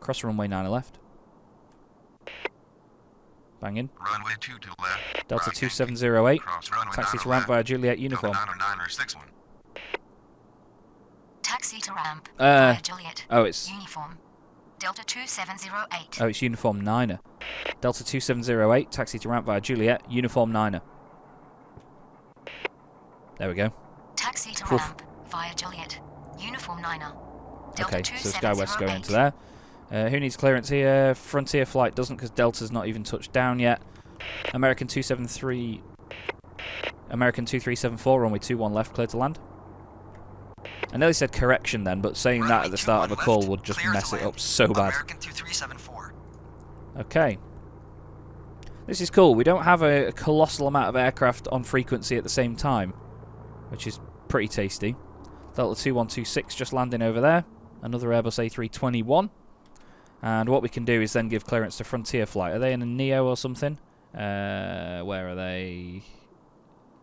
Speaker 1: Cross runway 9 left. Bang in.
Speaker 2: Runway 22 left.
Speaker 1: Delta
Speaker 2: right,
Speaker 1: 2708.
Speaker 2: Cross runway
Speaker 1: Taxi
Speaker 2: 9
Speaker 1: to ramp
Speaker 2: left.
Speaker 1: via Juliet uniform.
Speaker 2: Delta 90961.
Speaker 4: Taxi to ramp.
Speaker 1: Uh,
Speaker 4: via Juliet.
Speaker 1: Oh, it's
Speaker 4: Uniform. Delta 2708.
Speaker 1: oh, it's uniform 9er. Delta 2708. Taxi to ramp via Juliet uniform 9er. There we go.
Speaker 4: Taxi to
Speaker 1: Oof.
Speaker 4: ramp via Juliet. Uniform 9er.
Speaker 1: Okay, so SkyWest going into there. Who needs clearance here? Frontier Flight doesn't, because Delta's not even touched down yet. American 273. American 2374, runway 21 left, clear to land. I nearly said correction then, but saying that
Speaker 7: Runway
Speaker 1: at the start of a
Speaker 7: 21
Speaker 1: call
Speaker 7: left,
Speaker 1: would just
Speaker 7: clear to
Speaker 1: mess it
Speaker 7: land.
Speaker 1: up so bad.
Speaker 7: American 2374.
Speaker 1: Okay. This is cool. We don't have a colossal amount of aircraft on frequency at the same time, which is pretty tasty. Delta 2126 just landing over there. Another Airbus A321. And what we can do is then give clearance to Frontier Flight. Are they in a Neo or something? Where are they?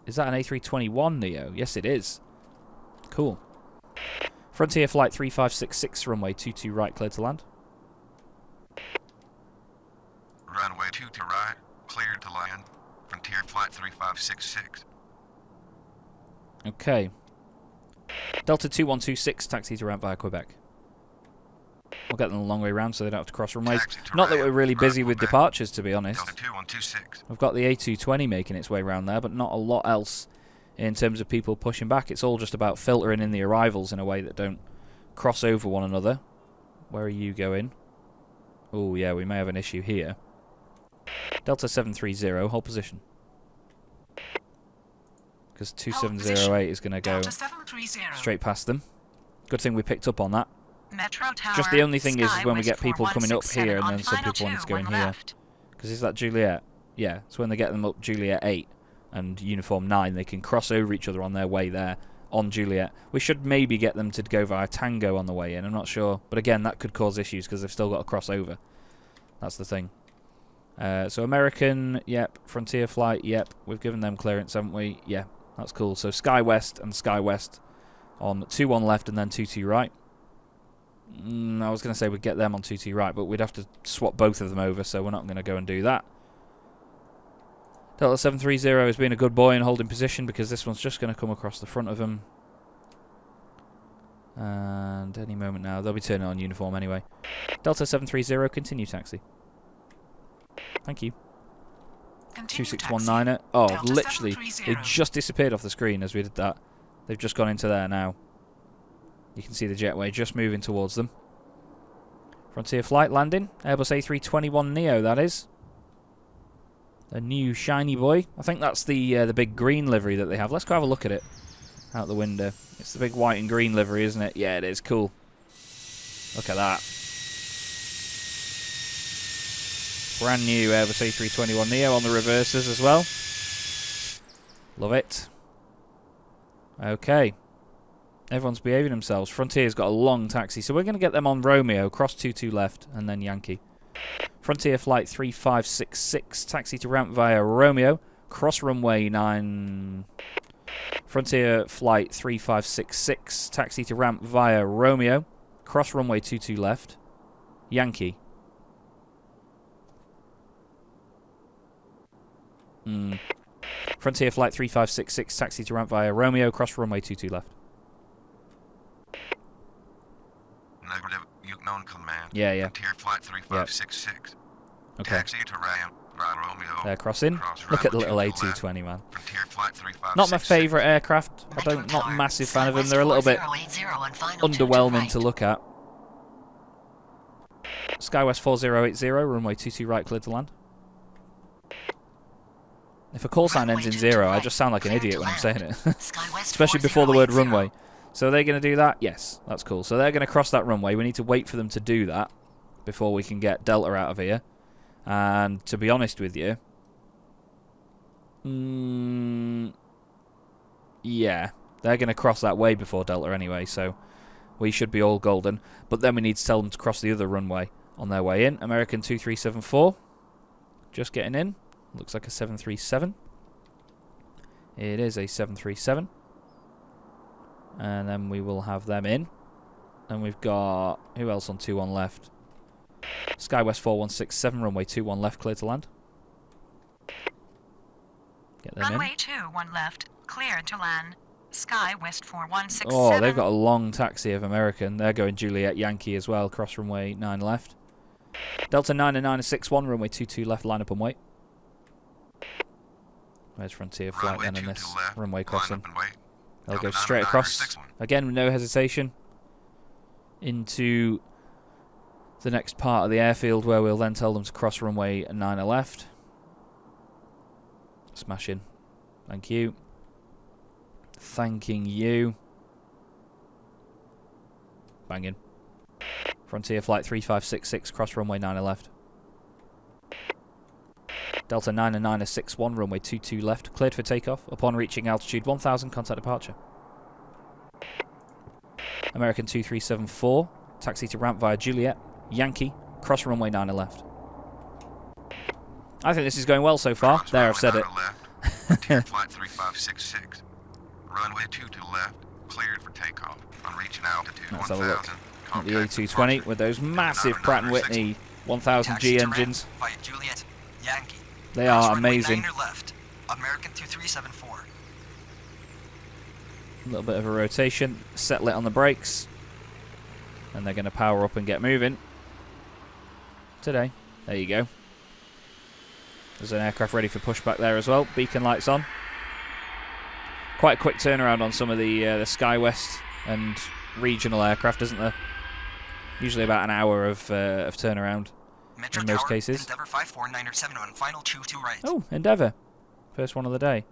Speaker 1: Is that an A321 Neo? Yes, it is. Cool. Frontier Flight 3566, runway 22 right, cleared to land.
Speaker 2: Runway 22 right, cleared to land. Frontier Flight 3566.
Speaker 1: Okay. Delta 2126, taxi to ramp via Quebec. We'll get them the long way round so they don't have to cross runways. Not that we're really busy with departures, to be honest.
Speaker 2: Delta 2126.
Speaker 1: We've got the A220 making its way round there, but not a lot else in terms of people pushing back. It's all just about filtering in the arrivals in a way that don't cross over one another. Where are you going? Oh, yeah, we may have an issue here. Delta 730, hold position. Because 2708 is going to go straight past them. Good thing we picked up on that.
Speaker 4: Metro Tower,
Speaker 1: Just the only thing is when we
Speaker 4: Skywest
Speaker 1: get people coming up
Speaker 4: 4167
Speaker 1: here and
Speaker 4: on
Speaker 1: then some
Speaker 4: final
Speaker 1: people want to
Speaker 4: two,
Speaker 1: go in
Speaker 4: one
Speaker 1: here.
Speaker 4: left.
Speaker 1: Because is that Juliet? Yeah, so when they get them up Juliet 8 and Uniform 9, they can cross over each other on their way there on Juliet. We should maybe get them to go via Tango on the way in, I'm not sure. But again, that could cause issues because they've still got to cross over. That's the thing. So American, yep. Frontier Flight, yep. We've given them clearance, haven't we? Yeah, that's cool. So SkyWest and SkyWest on 2-1 left and then 2-2 right. I was going to say we'd get them on 2-2 right, but we'd have to swap both of them over, so we're not going to go and do that. Delta 730 has been a good boy and holding position because this one's just going to come across the front of him. And any moment now, they'll be turning on uniform anyway. Delta 730, continue taxi. Thank you. 2619. Oh,
Speaker 8: Delta
Speaker 1: literally,
Speaker 8: 730.
Speaker 1: it just disappeared off the screen as we did that. They've just gone into there now. You can see the jetway just moving towards them. Frontier Flight landing. Airbus A321 Neo, that is. A new shiny boy. I think that's the big green livery that they have. Let's go have a look at it out the window. It's the big white and green livery, isn't it? Yeah, it is. Cool. Look at that. Brand new Airbus A321 Neo on the reverses as well. Love it. Okay. Everyone's behaving themselves. Frontier's got a long taxi, so we're going to get them on Romeo, cross 22 left, and then Yankee. Frontier Flight 3566, taxi to ramp via Romeo, cross runway 9. Frontier Flight 3566, taxi to ramp via Romeo, cross runway 22 left, Yankee. Frontier Flight 3566, taxi to ramp via Romeo, cross runway 22 left.
Speaker 2: Negative, known command.
Speaker 1: Yeah.
Speaker 2: Frontier Flight 3566.
Speaker 1: Okay.
Speaker 2: Taxi to ramp via Romeo.
Speaker 1: They're crossing. Look at the little A220, man.
Speaker 2: Frontier Flight 3566.
Speaker 1: Not my favourite aircraft. Not a massive fan of them. They're a little bit underwhelming to look at. SkyWest 4080, runway 22 right, cleared to land. If a call sign ends in 0, I just sound like an idiot when I'm saying it. Especially before the word runway. So are they going to do that? Yes, that's cool. So they're going to cross that runway. We need to wait for them to do that before we can get Delta out of here. And to be honest with you, yeah, they're going to cross that way before Delta anyway, so we should be all golden. But then we need to tell them to cross the other runway on their way in. American 2374, just getting in. Looks like a 737. It is a 737. And then we will have them in. And we've got... who else on 2-1 left? SkyWest 4167, runway 21 left, clear to land. Get them
Speaker 4: Runway
Speaker 1: in.
Speaker 4: 21 left, clear to land. SkyWest 4167.
Speaker 1: Oh, they've got a long taxi of American. They're going Juliet Yankee as well, cross runway 9 left. Delta 96961, runway 22 left, line up and wait. Where's Frontier Flight then in this runway crossing? They'll go straight across, again with no hesitation, into the next part of the airfield where we'll then tell them to cross runway 9 left. Smash in. Thank you. Thanking you. Bang in. Frontier Flight 3566, cross runway 9 left. Delta 96961, runway 22 left, cleared for takeoff. Upon reaching altitude 1000, contact departure. American 2374, taxi to ramp via Juliet, Yankee, cross runway 90 left. I think this is going well so far.
Speaker 2: Cross
Speaker 1: There, I've said
Speaker 2: runway
Speaker 1: it.
Speaker 2: 90 left. Frontier flight 3566. Runway 22 left. Cleared for takeoff. On reaching altitude
Speaker 1: Let's have a look
Speaker 2: 1000.
Speaker 1: at the A220 with those massive Pratt & Whitney 1000G
Speaker 7: Taxi to ramp
Speaker 1: engines.
Speaker 7: via Juliet, Yankee.
Speaker 1: They
Speaker 7: Cross
Speaker 1: are
Speaker 7: runway
Speaker 1: amazing.
Speaker 7: 90 left. American 2374.
Speaker 1: A little bit of a rotation. Settle it on the brakes. And they're going to power up and get moving. Today. There you go. There's an aircraft ready for pushback there as well. Beacon lights on. Quite a quick turnaround on some of the SkyWest and regional aircraft, isn't there? Usually about an hour of turnaround
Speaker 7: Metro
Speaker 1: in most
Speaker 7: Tower,
Speaker 1: cases.
Speaker 7: Endeavour 54907 on final 2 right.
Speaker 1: Oh, Endeavour. First one of the day.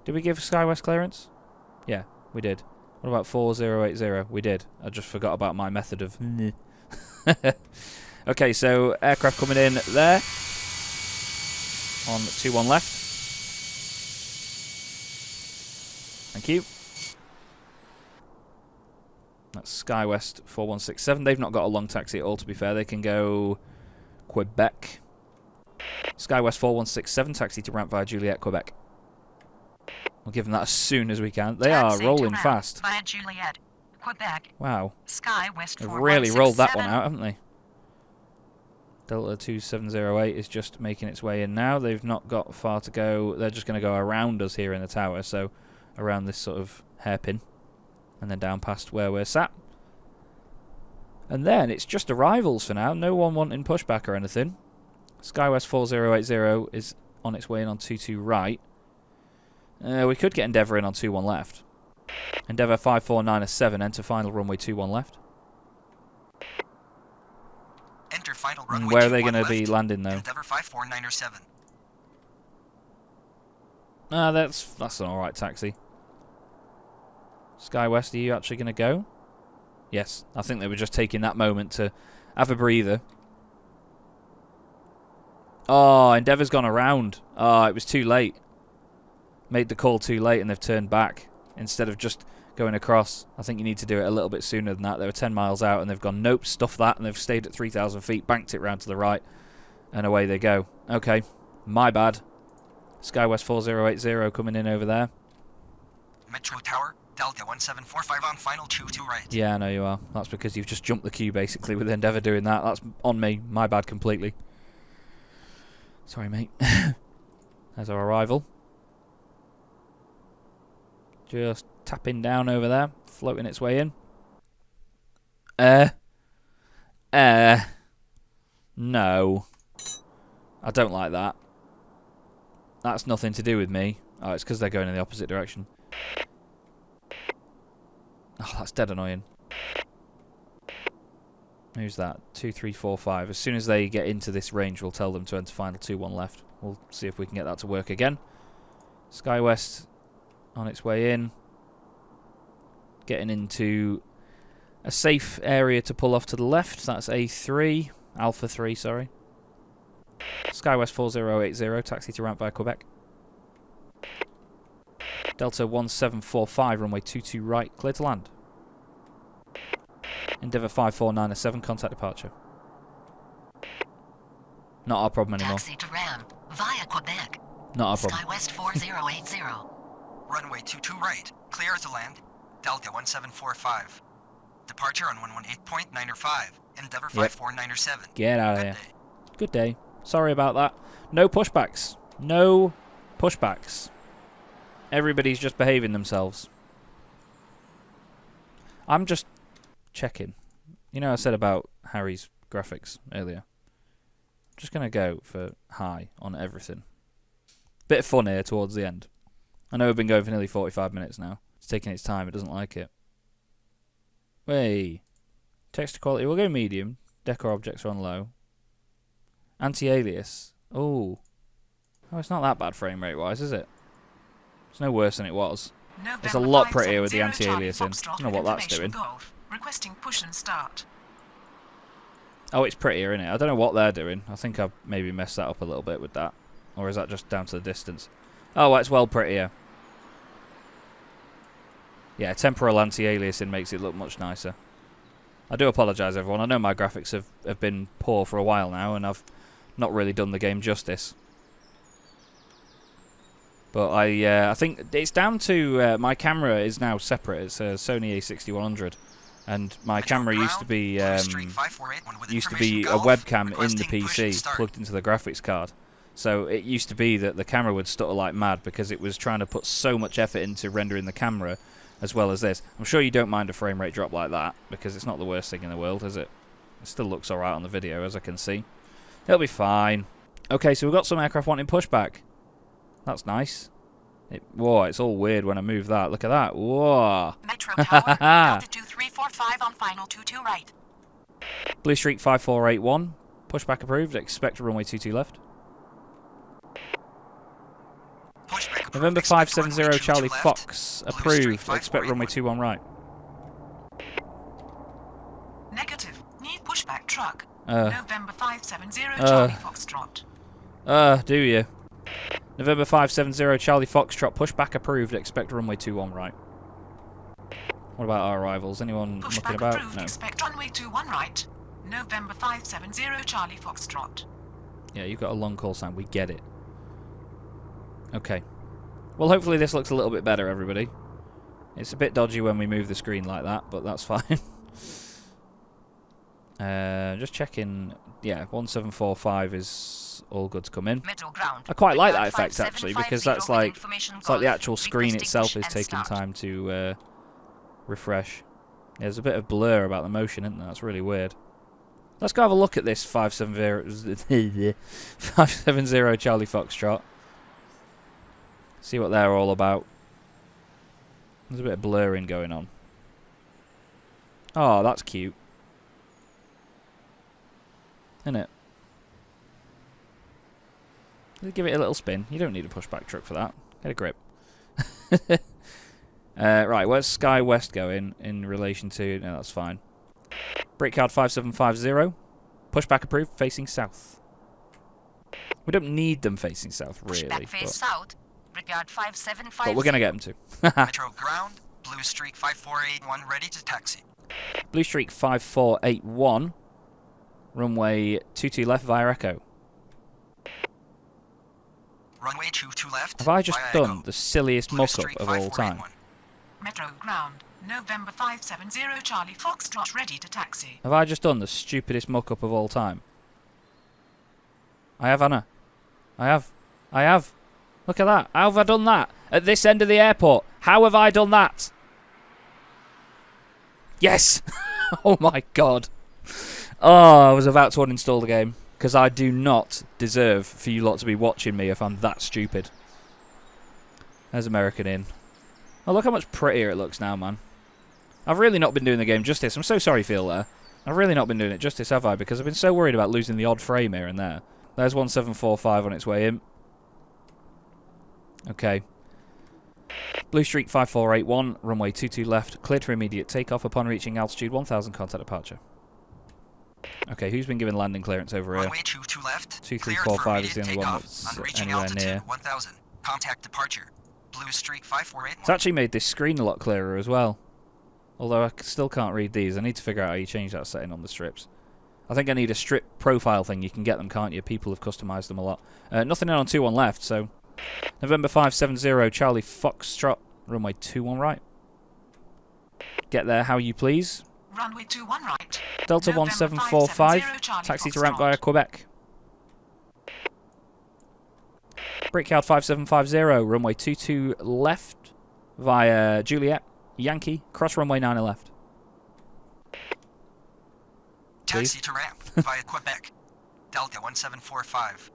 Speaker 1: Did we give SkyWest clearance? Yeah, we did. What about 4080? We did. I just forgot about my method of... Okay, so aircraft coming in there. On 21 left. Thank you. That's SkyWest 4167. They've not got a long taxi at all, to be fair. They can go Quebec. SkyWest 4167, taxi to ramp via Juliet, Quebec. We'll give them that as soon as we can. They are
Speaker 8: Taxi to
Speaker 1: rolling
Speaker 8: ramp
Speaker 1: fast.
Speaker 8: Via Juliet, Quebec.
Speaker 1: Wow.
Speaker 8: SkyWest
Speaker 1: They've really rolled that one
Speaker 8: 4167.
Speaker 1: out, haven't they? Delta 2708 is just making its way in now. They've not got far to go. They're just going to go around us here in the tower, so around this sort of hairpin, and then down past where we're sat. And then it's just arrivals for now. No one wanting pushback or anything. SkyWest 4080 is on its way in on 22 right. We could get Endeavour in on 21 left. Endeavour 5497, enter final runway 21 left.
Speaker 7: Enter final
Speaker 1: And
Speaker 7: runway
Speaker 1: where are they
Speaker 7: 21
Speaker 1: going to be
Speaker 7: left.
Speaker 1: landing though?
Speaker 7: Endeavour 54907.
Speaker 1: That's an alright taxi. SkyWest, are you actually going to go? Yes, I think they were just taking that moment to have a breather. Oh, Endeavour's gone around. Oh, it was too late. Made the call too late and they've turned back instead of just going across. I think you need to do it a little bit sooner than that. They were 10 miles out and they've gone, nope, stuff that, and they've stayed at 3,000 feet, banked it round to the right, and away they go. Okay, my bad. SkyWest 4080 coming in over there.
Speaker 7: Metro Tower, Delta 1745 on final 2 right.
Speaker 1: Yeah, I know you are. That's because you've just jumped the queue, basically, with Endeavour doing that. That's on me. My bad completely. Sorry, mate. There's our arrival. Just tapping down over there, floating its way in. No. I don't like that. That's nothing to do with me. Oh, it's because they're going in the opposite direction. Oh, that's dead annoying. Who's that? 2345. As soon as they get into this range, we'll tell them to enter final 21 left. We'll see if we can get that to work again. SkyWest on its way in. Getting into a safe area to pull off to the left. That's A3. Alpha 3, sorry. SkyWest 4080, taxi to ramp via Quebec. Delta 1745, runway 22 right, clear to land. Endeavour 5497, contact departure. Not our problem anymore.
Speaker 4: Taxi to ramp via Quebec.
Speaker 1: Not our problem.
Speaker 4: SkyWest 4080.
Speaker 7: Runway 22 right, clear to land. Delta 1745. Departure on 118.905. Endeavour 5497.
Speaker 1: Get out of
Speaker 7: Good
Speaker 1: here.
Speaker 7: day.
Speaker 1: Good day. Sorry about that. No pushbacks. No pushbacks. Everybody's just behaving themselves. I'm just checking. You know I said about Harry's graphics earlier. I'm just going to go for high on everything. Bit of fun here towards the end. I know we've been going for nearly 45 minutes now. It's taking its time. It doesn't like it. Hey. Texture quality. We'll go medium. Decor objects are on low. Anti-alias. Oh. Oh, it's not that bad frame rate wise, is it? It's no worse than it was. It's a lot prettier with the anti-alias in. I don't know what that's doing.
Speaker 8: Requesting push and start.
Speaker 1: Oh, it's prettier, isn't it? I don't know what they're doing. I think I've maybe messed that up a little bit with that. Or is that just down to the distance? Oh, well, it's well prettier. Yeah, temporal anti-aliasing makes it look much nicer. I do apologise, everyone. I know my graphics have been poor for a while now, and I've not really done the game justice. But I think it's down to my camera is now separate. It's a Sony A6100, and my camera used to be a webcam in the PC plugged into the graphics card. So it used to be that the camera would stutter like mad because it was trying to put so much effort into rendering the camera as well as this. I'm sure you don't mind a frame rate drop like that because it's not the worst thing in the world, is it? It still looks alright on the video, as I can see. It'll be fine. Okay, so we've got some aircraft wanting pushback. That's nice. Whoa, it's all weird when I move that. Look at that. Whoa.
Speaker 4: Metro Tower, Delta 2345 on final 22 right.
Speaker 1: Blue Streak 5481. Pushback approved. Expect runway 22 left. November 570 Charlie Fox. Approved. Expect runway 21 right.
Speaker 8: Negative. Need pushback truck.
Speaker 1: Uh.
Speaker 8: November 570 Charlie Foxtrot.
Speaker 1: Do you? November 570 Charlie Foxtrot. Pushback approved. Expect runway 21 right. What about our arrivals? Anyone
Speaker 8: Pushback
Speaker 1: looking about?
Speaker 8: approved.
Speaker 1: No.
Speaker 8: Expect runway 21 right. November 570 Charlie Foxtrot.
Speaker 1: Yeah, you've got a long call sign. We get it. Okay. Well, hopefully this looks a little bit better, everybody. It's a bit dodgy when we move the screen like that, but that's fine. Just checking. Yeah, 1745 is all good to come in.
Speaker 4: Middle ground.
Speaker 1: I quite like that effect, actually, because that's like, it's like the actual screen itself is taking time to refresh. Yeah, there's a bit of blur about the motion, isn't there? That's really weird. Let's go have a look at this 570 Charlie Foxtrot. See what they're all about. There's a bit of blurring going on. Oh, that's cute. Isn't it? Give it a little spin. You don't need a pushback truck for that. Get a grip. Right, where's Sky West going in relation to... No, that's fine. Breakcard 5750. Pushback approved, facing south. We don't need them facing south, really.
Speaker 4: Pushback face south. Brigade 5750.
Speaker 1: But we're going to get them to.
Speaker 7: Metro ground, Blue Streak 5481 ready to taxi.
Speaker 1: Blue Streak 5481. Runway 22 left via Echo.
Speaker 7: Runway 22 left.
Speaker 1: Have I just
Speaker 7: via
Speaker 1: done
Speaker 7: Echo.
Speaker 1: the silliest
Speaker 7: Blue
Speaker 1: muck-up
Speaker 7: Streak
Speaker 1: of all time?
Speaker 7: 5481.
Speaker 8: Metro ground. November 570 Charlie Foxtrot ready to taxi.
Speaker 1: Have I just done the stupidest muck-up of all time? I have, Anna. I have. I have. Look at that. How have I done that? At this end of the airport. How have I done that? Yes! Oh my god. Oh, I was about to uninstall the game. Because I do not deserve for you lot to be watching me if I'm that stupid. There's American in. Oh, look how much prettier it looks now, man. I've really not been doing the game justice. I'm so sorry, FeelThere. I've really not been doing it justice, have I? Because I've been so worried about losing the odd frame here and there. There's 1745 on its way in. Okay. Blue Streak 5481, runway 22 left, cleared for immediate takeoff upon reaching altitude 1000, contact departure. Okay, who's been given landing clearance over here?
Speaker 7: Runway 22 left.
Speaker 1: 2345 is the only one
Speaker 7: takeoff
Speaker 1: that's
Speaker 7: on reaching
Speaker 1: anywhere
Speaker 7: altitude
Speaker 1: near.
Speaker 7: 1000. Contact departure. Blue Streak 5481.
Speaker 1: It's actually made this screen a lot clearer as well. Although I still can't read these. I need to figure out how you change that setting on the strips. I think I need a strip profile thing. You can get them, can't you? People have customised them a lot. Nothing in on 21 left, so... November 570 Charlie Foxtrot, runway 21 right. Get there how you please.
Speaker 8: Runway 21 right.
Speaker 1: Delta
Speaker 8: November
Speaker 1: 1745,
Speaker 8: 570 Charlie
Speaker 1: taxi to
Speaker 8: Foxtrot.
Speaker 1: ramp via Quebec. Breakout 5750, runway 22 left via Juliet, Yankee, cross runway 9 left.
Speaker 7: Taxi to ramp via Quebec. Delta 1745.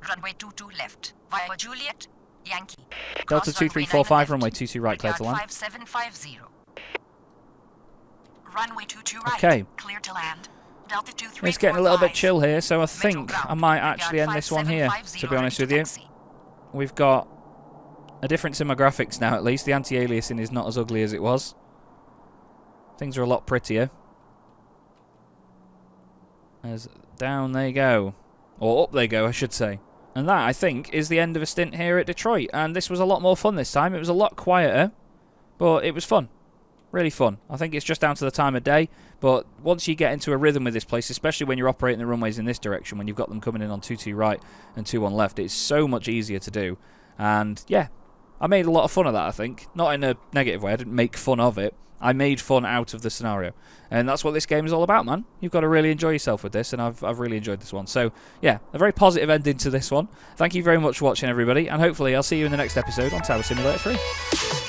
Speaker 4: Runway 22 left. Via Juliet. Yankee.
Speaker 1: Delta 2345, runway 22 right, clear to land.
Speaker 4: 5750. Runway 22 right.
Speaker 1: Okay.
Speaker 4: Clear to land. Delta 2345.
Speaker 1: It's getting a little bit chill here, so I think I might actually end this one here, to be honest with you. We've got a difference in my graphics now, at least. The anti-aliasing is not as ugly as it was. Things are a lot prettier. There's down they go. Or up they go, I should say. And that, I think, is the end of a stint here at Detroit. And this was a lot more fun this time. It was a lot quieter, but it was fun. Really fun. I think it's just down to the time of day, but once you get into a rhythm with this place, especially when you're operating the runways in this direction, when you've got them coming in on 2-2 right and 2-1 left, it's so much easier to do. And yeah, I made a lot of fun of that, I think. Not in a negative way. I didn't make fun of it. I made fun out of the scenario. And that's what this game is all about, man. You've got to really enjoy yourself with this, and I've really enjoyed this one. So, yeah, a very positive ending to this one. Thank you very much for watching, everybody, and hopefully I'll see you in the next episode on Tower Simulator 3.